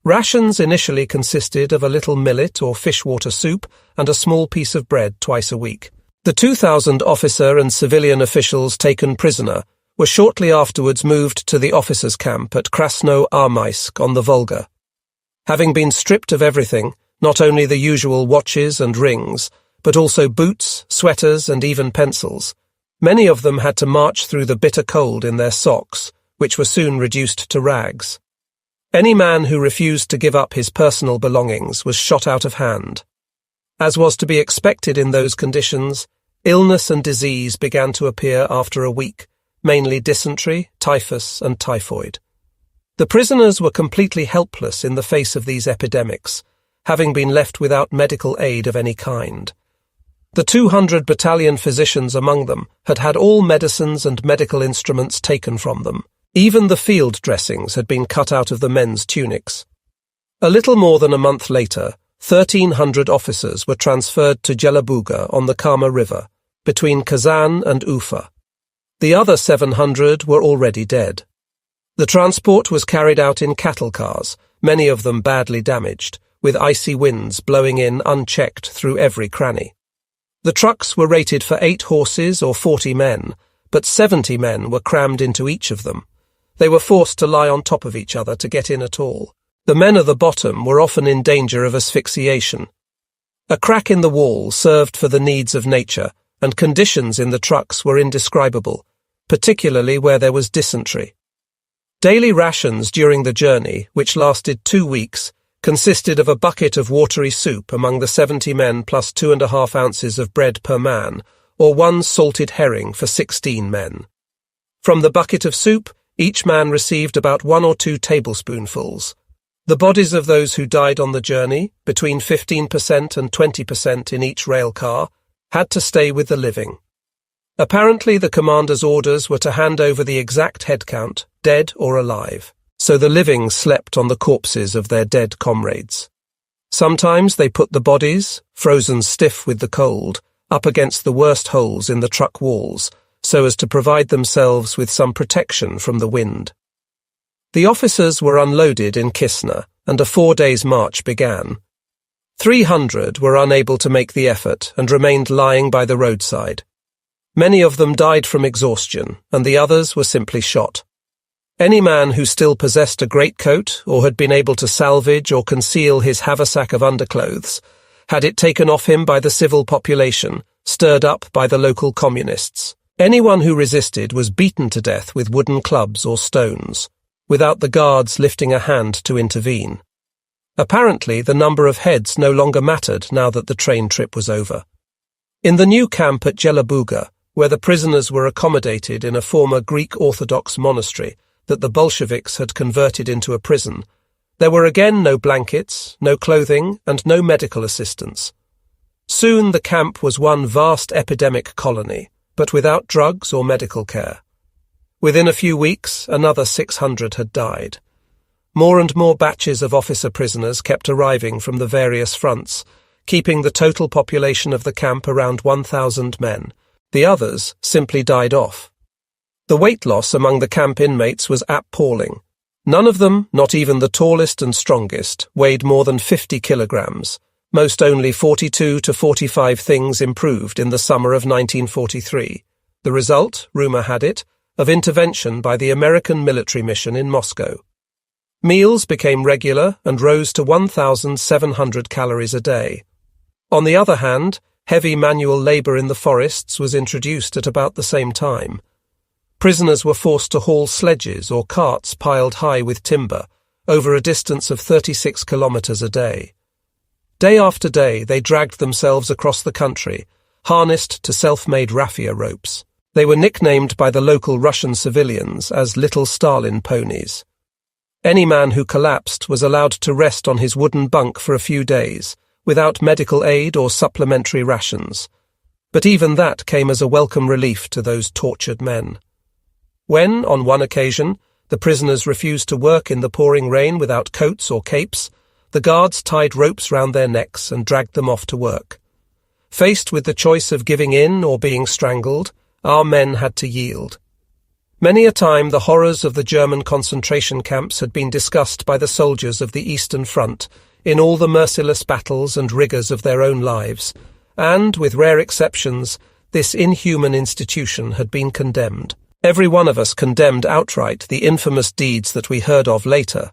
Rations initially consisted of a little millet or fishwater soup and a small piece of bread twice a week. The 2,000 officer and civilian officials taken prisoner were shortly afterwards moved to the officers' camp at Krasnoarmeysk on the Volga. Having been stripped of everything, not only the usual watches and rings, but also boots, sweaters and even pencils, many of them had to march through the bitter cold in their socks, which were soon reduced to rags. Any man who refused to give up his personal belongings was shot out of hand. As was to be expected in those conditions, illness and disease began to appear after a week, mainly dysentery, typhus and typhoid. The prisoners were completely helpless in the face of these epidemics, having been left without medical aid of any kind. The 200 battalion physicians among them had had all medicines and medical instruments taken from them. Even the field dressings had been cut out of the men's tunics. A little more than a month later, 1,300 officers were transferred to Jelabuga on the Kama River, between Kazan and Ufa. The other 700 were already dead. The transport was carried out in cattle cars, many of them badly damaged, with icy winds blowing in unchecked through every cranny. The trucks were rated for 8 horses or 40 men, but 70 men were crammed into each of them. They were forced to lie on top of each other to get in at all. The men at the bottom were often in danger of asphyxiation. A crack in the wall served for the needs of nature, and conditions in the trucks were indescribable, particularly where there was dysentery. Daily rations during the journey, which lasted 2 weeks, consisted of a bucket of watery soup among the 70 men plus 2.5 ounces of bread per man, or 1 salted herring for 16 men. From the bucket of soup, each man received about 1 or 2 tablespoonfuls. The bodies of those who died on the journey, between 15% and 20% in each rail car, had to stay with the living. Apparently the commander's orders were to hand over the exact head count, dead or alive, so the living slept on the corpses of their dead comrades. Sometimes they put the bodies, frozen stiff with the cold, up against the worst holes in the truck walls, so as to provide themselves with some protection from the wind. The officers were unloaded in Kisna, and a 4 days' march began. 300 were unable to make the effort and remained lying by the roadside. Many of them died from exhaustion, and the others were simply shot. Any man who still possessed a greatcoat or had been able to salvage or conceal his haversack of underclothes had it taken off him by the civil population, stirred up by the local communists. Anyone who resisted was beaten to death with wooden clubs or stones, without the guards lifting a hand to intervene. Apparently, the number of heads no longer mattered now that the train trip was over. In the new camp at Jelabuga, where the prisoners were accommodated in a former Greek Orthodox monastery that the Bolsheviks had converted into a prison, there were again no blankets, no clothing, and no medical assistance. Soon the camp was one vast epidemic colony, but without drugs or medical care. Within a few weeks, another 600 had died. More and more batches of officer prisoners kept arriving from the various fronts, keeping the total population of the camp around 1,000 men. The others simply died off. The weight loss among the camp inmates was appalling. None of them, not even the tallest and strongest, weighed more than 50 kilograms. Most only 42 to 45 things improved in the summer of 1943. The result, rumor had it, of intervention by the American military mission in Moscow. Meals became regular and rose to 1,700 calories a day. On the other hand, heavy manual labor in the forests was introduced at about the same time. Prisoners were forced to haul sledges or carts piled high with timber over a distance of 36 kilometers a day. Day after day, they dragged themselves across the country, harnessed to self-made raffia ropes. They were nicknamed by the local Russian civilians as Little Stalin ponies. Any man who collapsed was allowed to rest on his wooden bunk for a few days, without medical aid or supplementary rations. But even that came as a welcome relief to those tortured men. When, on one occasion, the prisoners refused to work in the pouring rain without coats or capes, the guards tied ropes round their necks and dragged them off to work. Faced with the choice of giving in or being strangled, our men had to yield. Many a time the horrors of the German concentration camps had been discussed by the soldiers of the Eastern Front in all the merciless battles and rigours of their own lives, and, with rare exceptions, this inhuman institution had been condemned. Every one of us condemned outright the infamous deeds that we heard of later,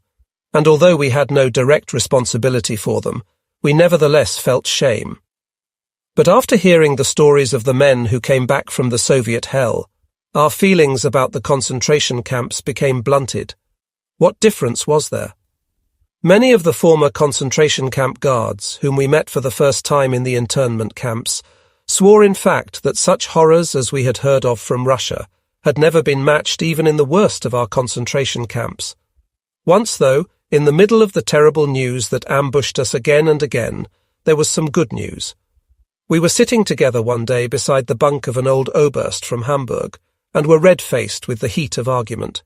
and although we had no direct responsibility for them, we nevertheless felt shame. But after hearing the stories of the men who came back from the Soviet hell, our feelings about the concentration camps became blunted. What difference was there? Many of the former concentration camp guards, whom we met for the first time in the internment camps, swore in fact that such horrors as we had heard of from Russia had never been matched even in the worst of our concentration camps. Once, though, in the middle of the terrible news that ambushed us again and again, there was some good news. We were sitting together one day beside the bunk of an old Oberst from Hamburg, and were red-faced with the heat of argument.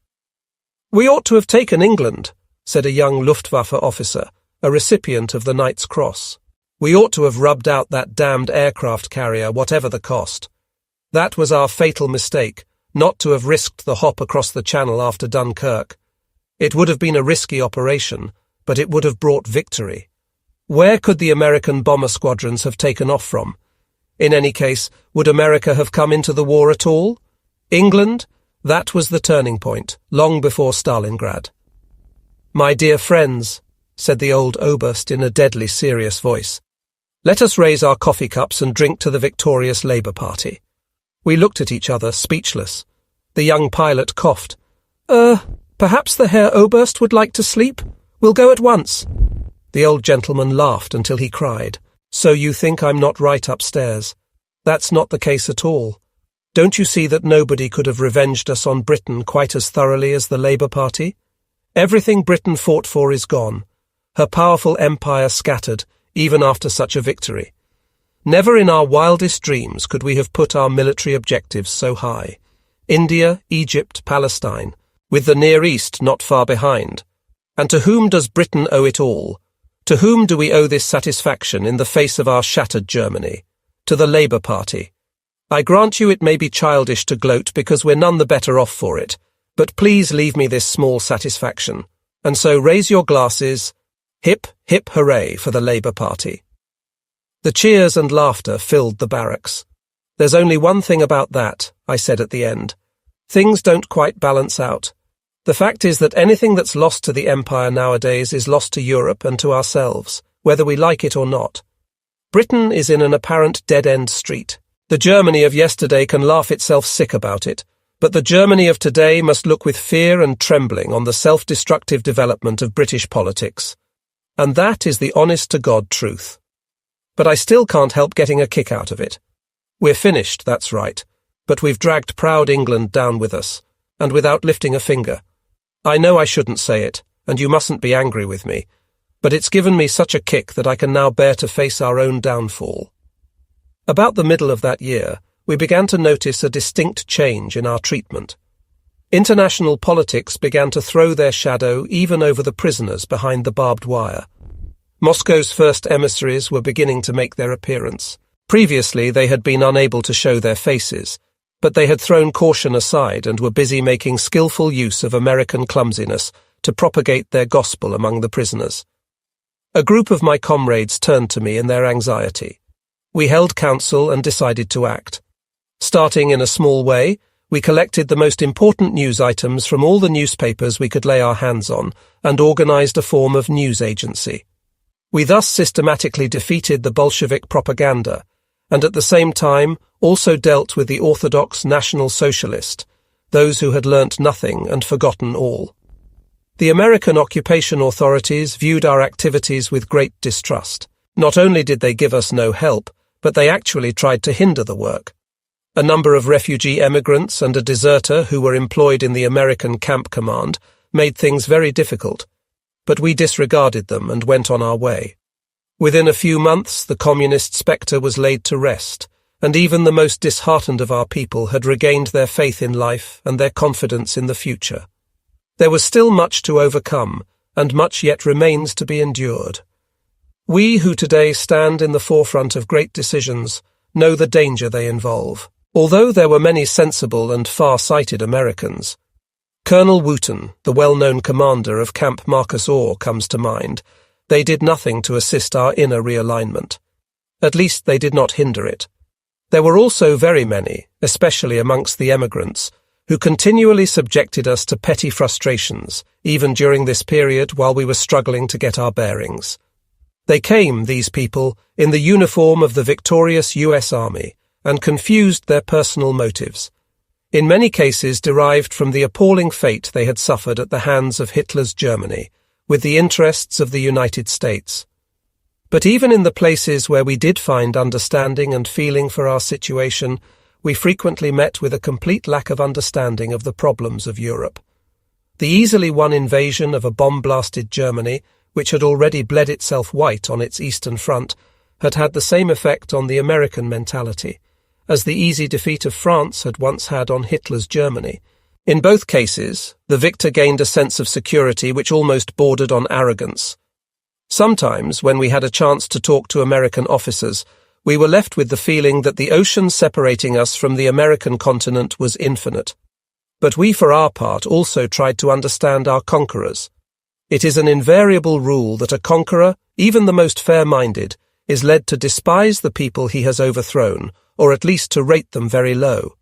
"We ought to have taken England," said a young Luftwaffe officer, a recipient of the Knight's Cross. "We ought to have rubbed out that damned aircraft carrier, whatever the cost. That was our fatal mistake, not to have risked the hop across the Channel after Dunkirk. It would have been a risky operation, but it would have brought victory. Where could the American bomber squadrons have taken off from? In any case, would America have come into the war at all? England? That was the turning point, long before Stalingrad." "My dear friends," said the old Oberst in a deadly serious voice, "let us raise our coffee cups and drink to the victorious Labour Party." We looked at each other, speechless. The young pilot coughed. Perhaps the Herr Oberst would like to sleep? We'll go at once." The old gentleman laughed until he cried. "So you think I'm not right upstairs? That's not the case at all. Don't you see that nobody could have revenged us on Britain quite as thoroughly as the Labour Party? Everything Britain fought for is gone, her powerful empire scattered, even after such a victory. Never in our wildest dreams could we have put our military objectives so high. India, Egypt, Palestine, with the Near East not far behind. And to whom does Britain owe it all? To whom do we owe this satisfaction in the face of our shattered Germany? To the Labour Party. I grant you it may be childish to gloat because we're none the better off for it, but please leave me this small satisfaction. And so raise your glasses. Hip, hip, hooray for the Labour Party." The cheers and laughter filled the barracks. "There's only one thing about that," I said at the end. "Things don't quite balance out. The fact is that anything that's lost to the Empire nowadays is lost to Europe and to ourselves, whether we like it or not. Britain is in an apparent dead-end street. The Germany of yesterday can laugh itself sick about it, but the Germany of today must look with fear and trembling on the self-destructive development of British politics. And that is the honest-to-God truth. But I still can't help getting a kick out of it. We're finished, that's right, but we've dragged proud England down with us, and without lifting a finger. I know I shouldn't say it, and you mustn't be angry with me, but it's given me such a kick that I can now bear to face our own downfall." About the middle of that year, we began to notice a distinct change in our treatment. International politics began to throw their shadow even over the prisoners behind the barbed wire. Moscow's first emissaries were beginning to make their appearance. Previously, they had been unable to show their faces, but they had thrown caution aside and were busy making skillful use of American clumsiness to propagate their gospel among the prisoners. A group of my comrades turned to me in their anxiety. We held council and decided to act. Starting in a small way, we collected the most important news items from all the newspapers we could lay our hands on and organized a form of news agency. We thus systematically defeated the Bolshevik propaganda and at the same time also dealt with the orthodox National Socialist, those who had learnt nothing and forgotten all. The American occupation authorities viewed our activities with great distrust. Not only did they give us no help, but they actually tried to hinder the work. A number of refugee emigrants and a deserter who were employed in the American camp command made things very difficult, but we disregarded them and went on our way. Within a few months, the communist spectre was laid to rest, and even the most disheartened of our people had regained their faith in life and their confidence in the future. There was still much to overcome, and much yet remains to be endured. We who today stand in the forefront of great decisions know the danger they involve. Although there were many sensible and far-sighted Americans, Colonel Wooten, the well-known commander of Camp Marcus Orr, comes to mind. They did nothing to assist our inner realignment. At least they did not hinder it. There were also very many, especially amongst the emigrants, who continually subjected us to petty frustrations, even during this period while we were struggling to get our bearings. They came, these people, in the uniform of the victorious US Army, and confused their personal motives, in many cases derived from the appalling fate they had suffered at the hands of Hitler's Germany, with the interests of the United States. But even in the places where we did find understanding and feeling for our situation, we frequently met with a complete lack of understanding of the problems of Europe. The easily won invasion of a bomb-blasted Germany, which had already bled itself white on its eastern front, had had the same effect on the American mentality, as the easy defeat of France had once had on Hitler's Germany. In both cases, the victor gained a sense of security which almost bordered on arrogance. Sometimes, when we had a chance to talk to American officers, we were left with the feeling that the ocean separating us from the American continent was infinite. But we, for our part, also tried to understand our conquerors. It is an invariable rule that a conqueror, even the most fair-minded, is led to despise the people he has overthrown, or at least to rate them very low.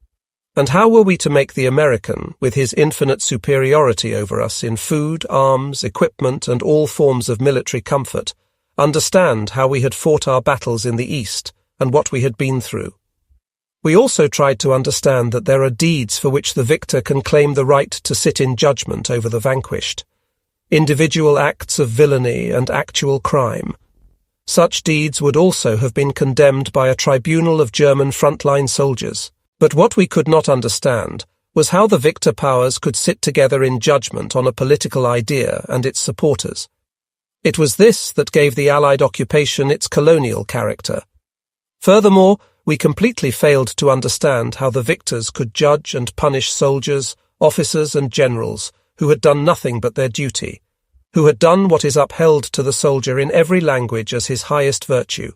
And how were we to make the American, with his infinite superiority over us in food, arms, equipment, and all forms of military comfort, understand how we had fought our battles in the East and what we had been through? We also tried to understand that there are deeds for which the victor can claim the right to sit in judgment over the vanquished. Individual acts of villainy and actual crime. Such deeds would also have been condemned by a tribunal of German frontline soldiers. But what we could not understand was how the victor powers could sit together in judgment on a political idea and its supporters. It was this that gave the Allied occupation its colonial character. Furthermore, we completely failed to understand how the victors could judge and punish soldiers, officers and generals who had done nothing but their duty, who had done what is upheld to the soldier in every language as his highest virtue,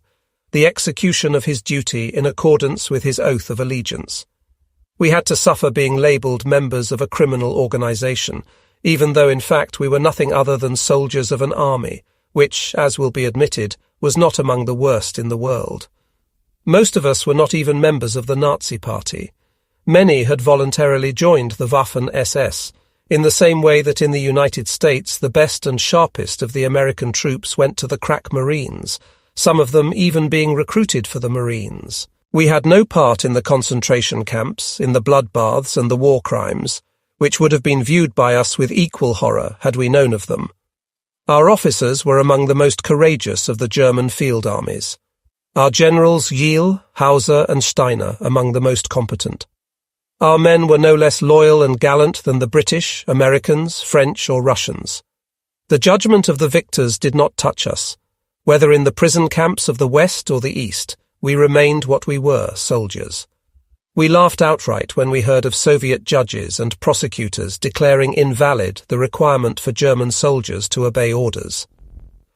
the execution of his duty in accordance with his oath of allegiance. We had to suffer being labelled members of a criminal organisation, even though in fact we were nothing other than soldiers of an army, which, as will be admitted, was not among the worst in the world. Most of us were not even members of the Nazi Party. Many had voluntarily joined the Waffen-SS, in the same way that in the United States the best and sharpest of the American troops went to the crack Marines, some of them even being recruited for the Marines. We had no part in the concentration camps, in the bloodbaths and the war crimes, which would have been viewed by us with equal horror had we known of them. Our officers were among the most courageous of the German field armies. Our generals Yiel, Hauser and Steiner among the most competent. Our men were no less loyal and gallant than the British, Americans, French or Russians. The judgment of the victors did not touch us. Whether in the prison camps of the West or the East, we remained what we were, soldiers. We laughed outright when we heard of Soviet judges and prosecutors declaring invalid the requirement for German soldiers to obey orders.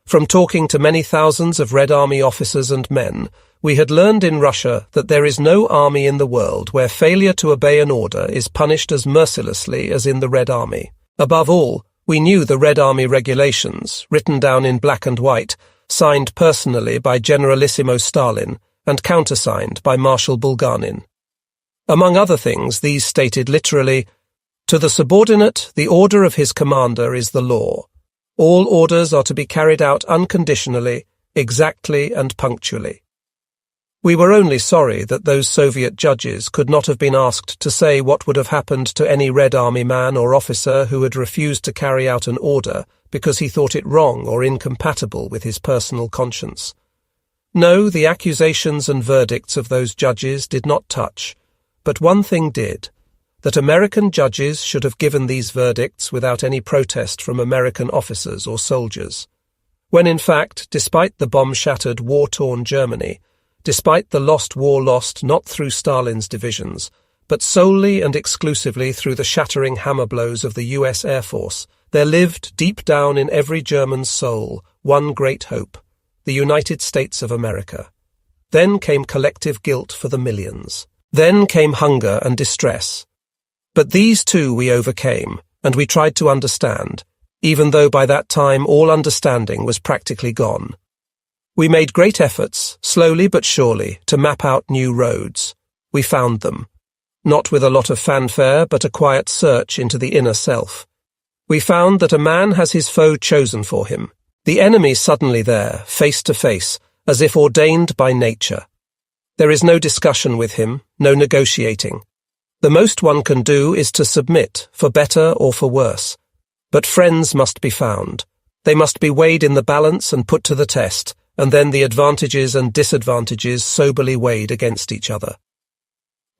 From talking to many thousands of Red Army officers and men, we had learned in Russia that there is no army in the world where failure to obey an order is punished as mercilessly as in the Red Army. Above all, we knew the Red Army regulations, written down in black and white, signed personally by Generalissimo Stalin and countersigned by Marshal Bulganin. Among other things, these stated literally, "To the subordinate, the order of his commander is the law. All orders are to be carried out unconditionally, exactly and punctually." We were only sorry that those Soviet judges could not have been asked to say what would have happened to any Red Army man or officer who had refused to carry out an order because he thought it wrong or incompatible with his personal conscience. No, the accusations and verdicts of those judges did not touch, but one thing did, that American judges should have given these verdicts without any protest from American officers or soldiers. When in fact, despite the bomb-shattered, war-torn Germany, despite the lost war lost not through Stalin's divisions, but solely and exclusively through the shattering hammer blows of the US Air Force, there lived deep down in every German's soul one great hope, the United States of America. Then came collective guilt for the millions. Then came hunger and distress. But these too we overcame, and we tried to understand, even though by that time all understanding was practically gone. We made great efforts, slowly but surely, to map out new roads. We found them. Not with a lot of fanfare, but a quiet search into the inner self. We found that a man has his foe chosen for him, the enemy suddenly there, face to face, as if ordained by nature. There is no discussion with him, no negotiating. The most one can do is to submit, for better or for worse. But friends must be found. They must be weighed in the balance and put to the test, and then the advantages and disadvantages soberly weighed against each other.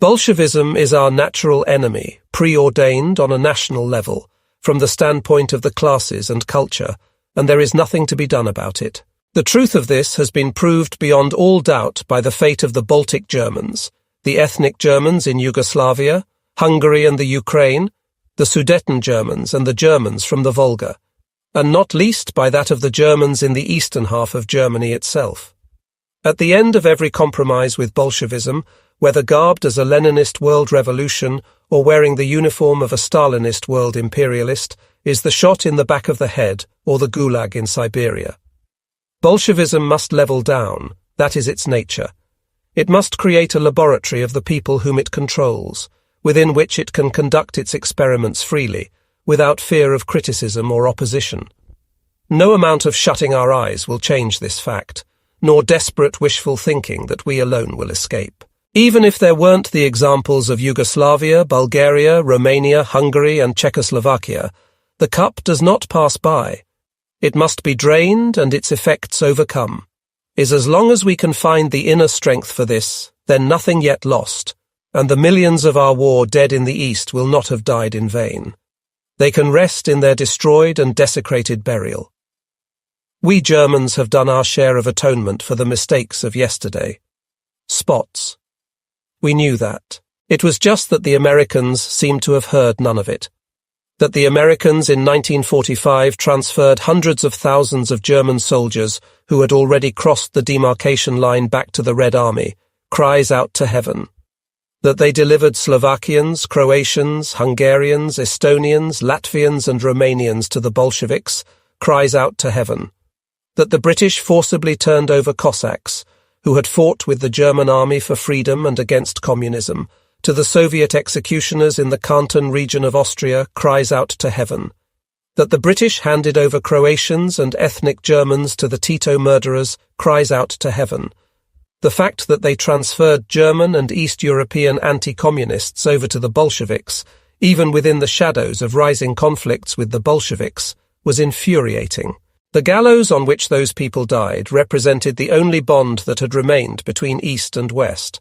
Bolshevism is our natural enemy, preordained on a national level, from the standpoint of the classes and culture, and there is nothing to be done about it. The truth of this has been proved beyond all doubt by the fate of the Baltic Germans, the ethnic Germans in Yugoslavia, Hungary and the Ukraine, the Sudeten Germans and the Germans from the Volga, and not least by that of the Germans in the eastern half of Germany itself. At the end of every compromise with Bolshevism, whether garbed as a Leninist world revolution or wearing the uniform of a Stalinist world imperialist, is the shot in the back of the head or the gulag in Siberia. Bolshevism must level down, that is its nature. It must create a laboratory of the people whom it controls, within which it can conduct its experiments freely, without fear of criticism or opposition. No amount of shutting our eyes will change this fact, nor desperate wishful thinking that we alone will escape. Even if there weren't the examples of Yugoslavia, Bulgaria, Romania, Hungary and Czechoslovakia, the cup does not pass by. It must be drained and its effects overcome. As long as we can find the inner strength for this, then nothing yet lost, and the millions of our war dead in the East will not have died in vain. They can rest in their destroyed and desecrated burial. We Germans have done our share of atonement for the mistakes of yesterday. Spots. We knew that. It was just that the Americans seemed to have heard none of it. That the Americans in 1945 transferred hundreds of thousands of German soldiers who had already crossed the demarcation line back to the Red Army cries out to heaven. That they delivered Slovakians, Croatians, Hungarians, Estonians, Latvians and Romanians to the Bolsheviks cries out to heaven. That the British forcibly turned over Cossacks, who had fought with the German army for freedom and against communism, to the Soviet executioners in the Canton region of Austria cries out to heaven. That the British handed over Croatians and ethnic Germans to the Tito murderers cries out to heaven. The fact that they transferred German and East European anti-communists over to the Bolsheviks, even within the shadows of rising conflicts with the Bolsheviks, was infuriating. The gallows on which those people died represented the only bond that had remained between East and West.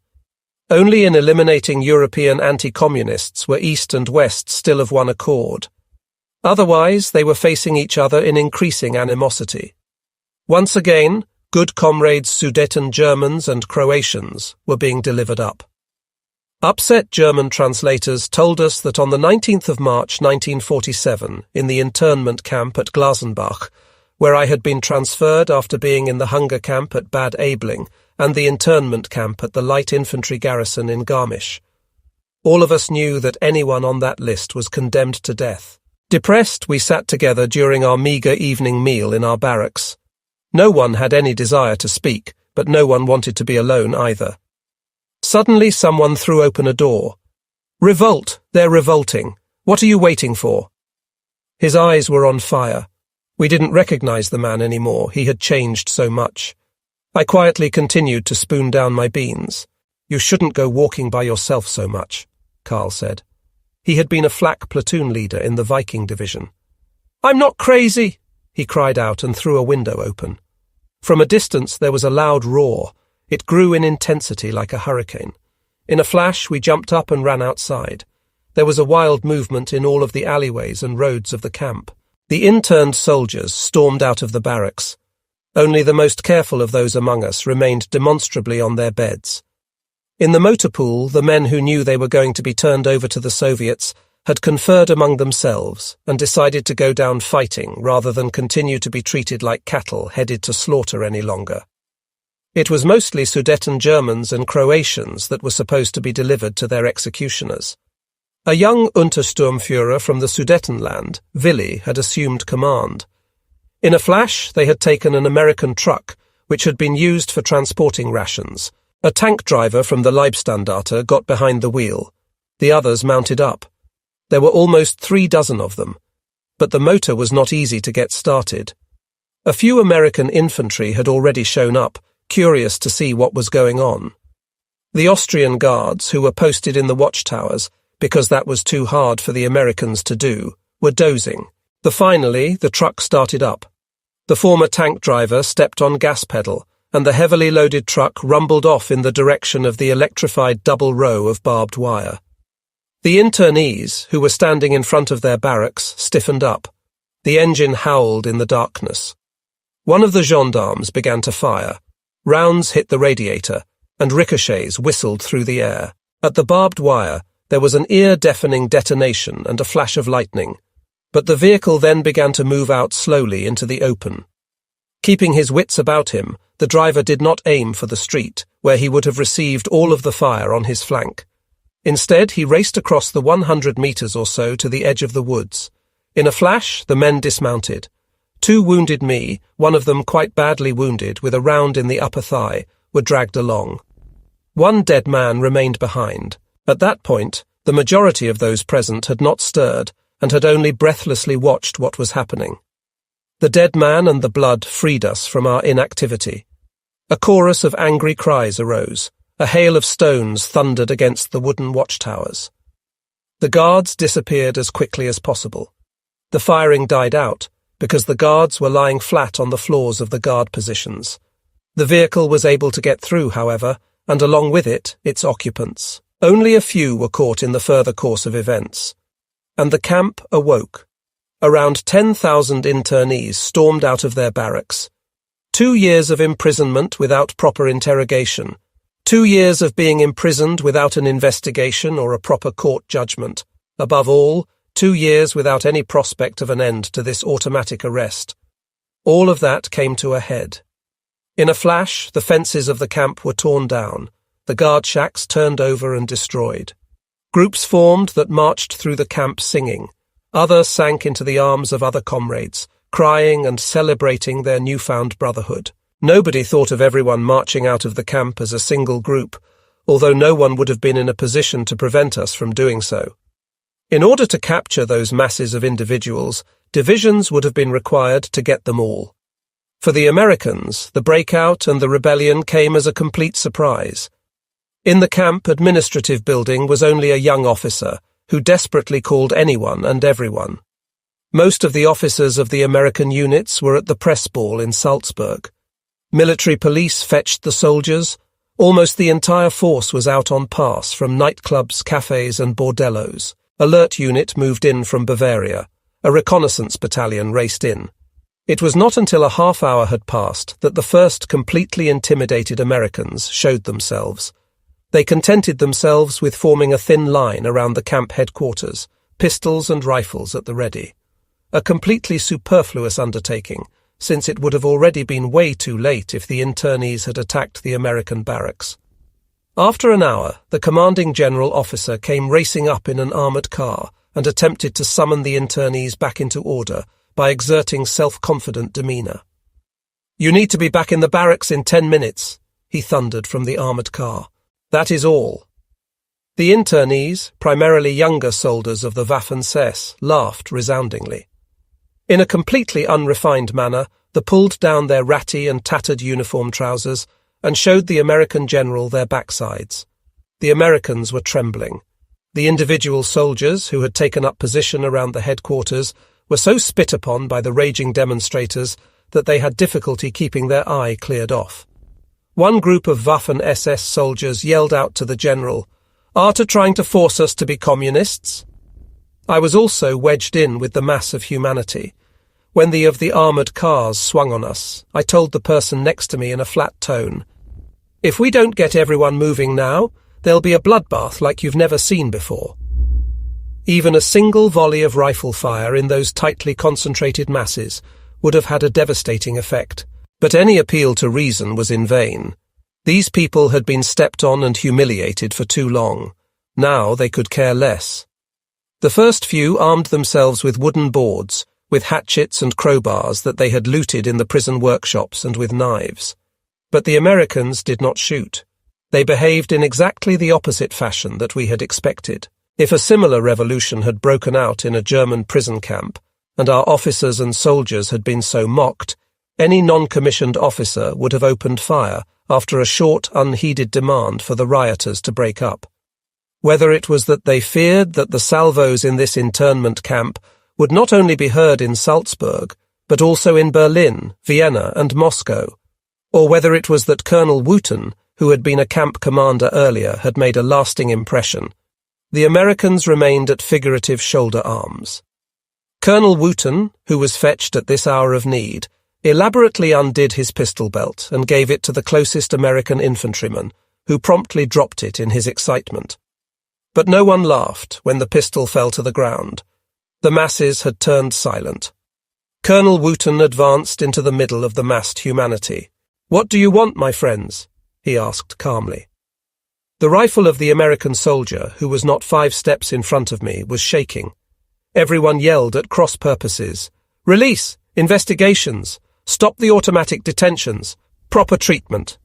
Only in eliminating European anti-communists were East and West still of one accord. Otherwise, they were facing each other in increasing animosity. Once again, good comrades Sudeten Germans and Croatians were being delivered up. Upset German translators told us that on the 19th of March 1947, in the internment camp at Glasenbach, where I had been transferred after being in the hunger camp at Bad Aibling and the internment camp at the light infantry garrison in Garmisch. All of us knew that anyone on that list was condemned to death. Depressed, we sat together during our meagre evening meal in our barracks. No one had any desire to speak, but no one wanted to be alone either. Suddenly someone threw open a door. "Revolt! They're revolting! What are you waiting for?" His eyes were on fire. We didn't recognize the man anymore, he had changed so much. I quietly continued to spoon down my beans. "You shouldn't go walking by yourself so much," Karl said. He had been a flak platoon leader in the Viking division. "I'm not crazy!" he cried out and threw a window open. From a distance there was a loud roar. It grew in intensity like a hurricane. In a flash we jumped up and ran outside. There was a wild movement in all of the alleyways and roads of the camp. The interned soldiers stormed out of the barracks. Only the most careful of those among us remained demonstrably on their beds. In the motor pool, the men who knew they were going to be turned over to the Soviets had conferred among themselves and decided to go down fighting rather than continue to be treated like cattle headed to slaughter any longer. It was mostly Sudeten Germans and Croatians that were supposed to be delivered to their executioners. A young Untersturmführer from the Sudetenland, Willi, had assumed command. In a flash, they had taken an American truck, which had been used for transporting rations. A tank driver from the Leibstandarte got behind the wheel. The others mounted up. There were almost 36 of them, but the motor was not easy to get started. A few American infantry had already shown up, curious to see what was going on. The Austrian guards, who were posted in the watchtowers, because that was too hard for the Americans to do, were dozing. Finally, the truck started up. The former tank driver stepped on gas pedal, and the heavily loaded truck rumbled off in the direction of the electrified double row of barbed wire. The internees, who were standing in front of their barracks, stiffened up. The engine howled in the darkness. One of the gendarmes began to fire. Rounds hit the radiator, and ricochets whistled through the air. At the barbed wire, there was an ear-deafening detonation and a flash of lightning, but the vehicle then began to move out slowly into the open. Keeping his wits about him, the driver did not aim for the street, where he would have received all of the fire on his flank. Instead, he raced across the 100 meters or so to the edge of the woods. In a flash, the men dismounted. 2 wounded me, one of them quite badly wounded with a round in the upper thigh, were dragged along. 1 dead man remained behind. At that point, the majority of those present had not stirred and had only breathlessly watched what was happening. The dead man and the blood freed us from our inactivity. A chorus of angry cries arose. A hail of stones thundered against the wooden watchtowers. The guards disappeared as quickly as possible. The firing died out because the guards were lying flat on the floors of the guard positions. The vehicle was able to get through, however, and along with it, its occupants. Only a few were caught in the further course of events. And the camp awoke. Around 10,000 internees stormed out of their barracks. 2 years of imprisonment without proper interrogation. 2 years of being imprisoned without an investigation or a proper court judgment. Above all, 2 years without any prospect of an end to this automatic arrest. All of that came to a head. In a flash, the fences of the camp were torn down, the guard shacks turned over and destroyed. Groups formed that marched through the camp singing. Others sank into the arms of other comrades, crying and celebrating their newfound brotherhood. Nobody thought of everyone marching out of the camp as a single group, although no one would have been in a position to prevent us from doing so. In order to capture those masses of individuals, divisions would have been required to get them all. For the Americans, the breakout and the rebellion came as a complete surprise. In the camp administrative building was only a young officer who desperately called anyone and everyone. Most of the officers of the American units were at the press ball in Salzburg. Military police fetched the soldiers. Almost the entire force was out on pass from nightclubs, cafes and bordellos. Alert unit moved in from Bavaria. A reconnaissance battalion raced in. It was not until a half hour had passed that the first completely intimidated Americans showed themselves. They contented themselves with forming a thin line around the camp headquarters, pistols and rifles at the ready. A completely superfluous undertaking, since it would have already been way too late if the internees had attacked the American barracks. After an hour, the commanding general officer came racing up in an armoured car and attempted to summon the internees back into order by exerting self-confident demeanour. "You need to be back in the barracks in 10 minutes, he thundered from the armoured car. "That is all." The internees, primarily younger soldiers of the Waffen-SS, laughed resoundingly. In a completely unrefined manner, they pulled down their ratty and tattered uniform trousers and showed the American general their backsides. The Americans were trembling. The individual soldiers, who had taken up position around the headquarters, were so spit upon by the raging demonstrators that they had difficulty keeping their eye cleared off. One group of Waffen-SS soldiers yelled out to the general, "Are you trying to force us to be communists?" I was also wedged in with the mass of humanity. When the armoured cars swung on us, I told the person next to me in a flat tone, "If we don't get everyone moving now, there'll be a bloodbath like you've never seen before." Even a single volley of rifle fire in those tightly concentrated masses would have had a devastating effect, but any appeal to reason was in vain. These people had been stepped on and humiliated for too long. Now they could care less. The first few armed themselves with wooden boards, with hatchets and crowbars that they had looted in the prison workshops, and with knives. But the Americans did not shoot. They behaved in exactly the opposite fashion that we had expected. If a similar revolution had broken out in a German prison camp, and our officers and soldiers had been so mocked, any non-commissioned officer would have opened fire after a short, unheeded demand for the rioters to break up. Whether it was that they feared that the salvos in this internment camp would not only be heard in Salzburg, but also in Berlin, Vienna and Moscow, or whether it was that Colonel Wooten, who had been a camp commander earlier, had made a lasting impression, the Americans remained at figurative shoulder arms. Colonel Wooten, who was fetched at this hour of need, elaborately undid his pistol belt and gave it to the closest American infantryman, who promptly dropped it in his excitement. But no one laughed when the pistol fell to the ground. The masses had turned silent. Colonel Wooten advanced into the middle of the massed humanity. "What do you want, my friends?" he asked calmly. The rifle of the American soldier, who was not 5 steps in front of me, was shaking. Everyone yelled at cross purposes. "Release! Investigations! Stop the automatic detentions! Proper treatment!"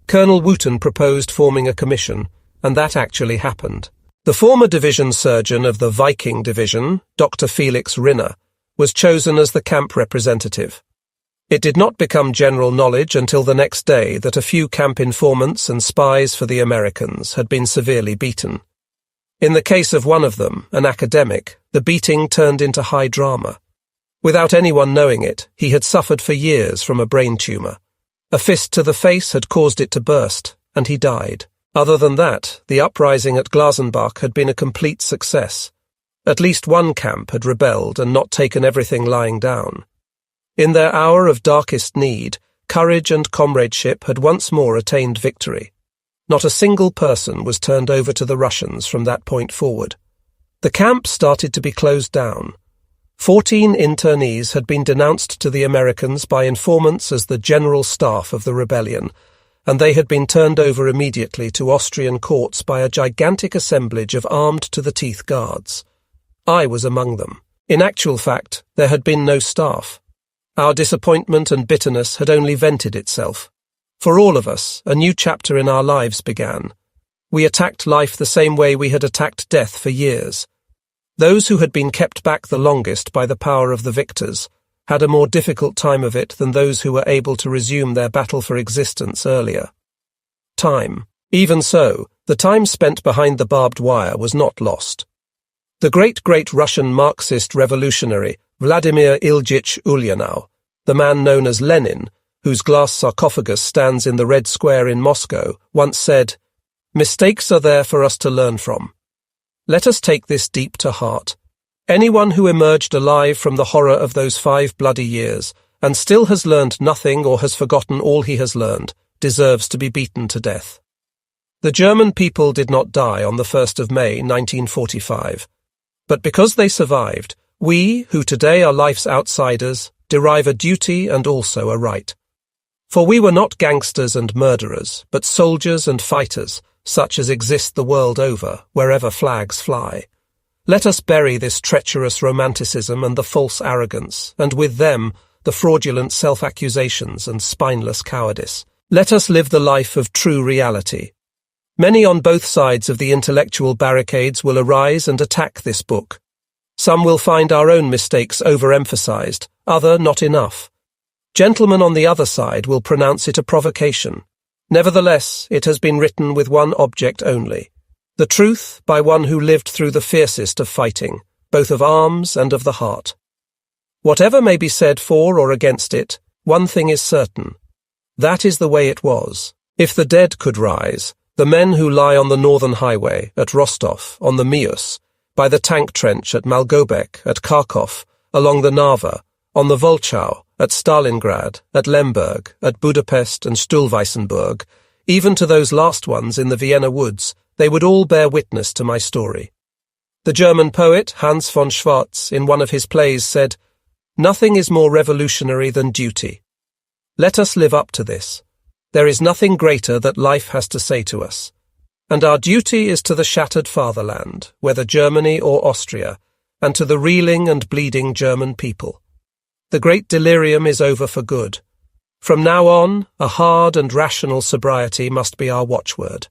Colonel Wooten proposed forming a commission, and that actually happened. The former division surgeon of the Viking Division, Dr. Felix Rinner, was chosen as the camp representative. It did not become general knowledge until the next day that a few camp informants and spies for the Americans had been severely beaten. In the case of one of them, an academic, the beating turned into high drama. Without anyone knowing it, he had suffered for years from a brain tumor. A fist to the face had caused it to burst, and he died. Other than that, the uprising at Glasenbach had been a complete success. At least one camp had rebelled and not taken everything lying down. In their hour of darkest need, courage and comradeship had once more attained victory. Not a single person was turned over to the Russians from that point forward. The camp started to be closed down. 14 internees had been denounced to the Americans by informants as the general staff of the rebellion, and they had been turned over immediately to Austrian courts by a gigantic assemblage of armed-to-the-teeth guards. I was among them. In actual fact, there had been no staff. Our disappointment and bitterness had only vented itself. For all of us, a new chapter in our lives began. We attacked life the same way we had attacked death for years. Those who had been kept back the longest by the power of the victors had a more difficult time of it than those who were able to resume their battle for existence earlier. Time. Even so, the time spent behind the barbed wire was not lost. The great Russian Marxist revolutionary Vladimir Ilyich Ulyanov, the man known as Lenin, whose glass sarcophagus stands in the Red Square in Moscow, once said, "Mistakes are there for us to learn from. Let us take this deep to heart. Anyone who emerged alive from the horror of those 5 bloody years and still has learned nothing or has forgotten all he has learned deserves to be beaten to death." The German people did not die on the 1st of May 1945, but because they survived, we, who today are life's outsiders, derive a duty and also a right. For we were not gangsters and murderers, but soldiers and fighters, such as exist the world over, wherever flags fly. Let us bury this treacherous romanticism and the false arrogance, and with them, the fraudulent self-accusations and spineless cowardice. Let us live the life of true reality. Many on both sides of the intellectual barricades will arise and attack this book. Some will find our own mistakes overemphasized, other not enough. Gentlemen on the other side will pronounce it a provocation. Nevertheless, it has been written with one object only: the truth by one who lived through the fiercest of fighting, both of arms and of the heart. Whatever may be said for or against it, one thing is certain. That is the way it was. If the dead could rise, the men who lie on the Northern Highway, at Rostov, on the Mius, by the tank trench at Malgobek, at Kharkov, along the Narva, on the Volchau, at Stalingrad, at Lemberg, at Budapest and Stuhlweissenburg, even to those last ones in the Vienna woods, they would all bear witness to my story. The German poet Hans von Schwarz, in one of his plays, said, "Nothing is more revolutionary than duty." Let us live up to this. There is nothing greater that life has to say to us. And our duty is to the shattered fatherland, whether Germany or Austria, and to the reeling and bleeding German people. The great delirium is over for good. From now on, a hard and rational sobriety must be our watchword.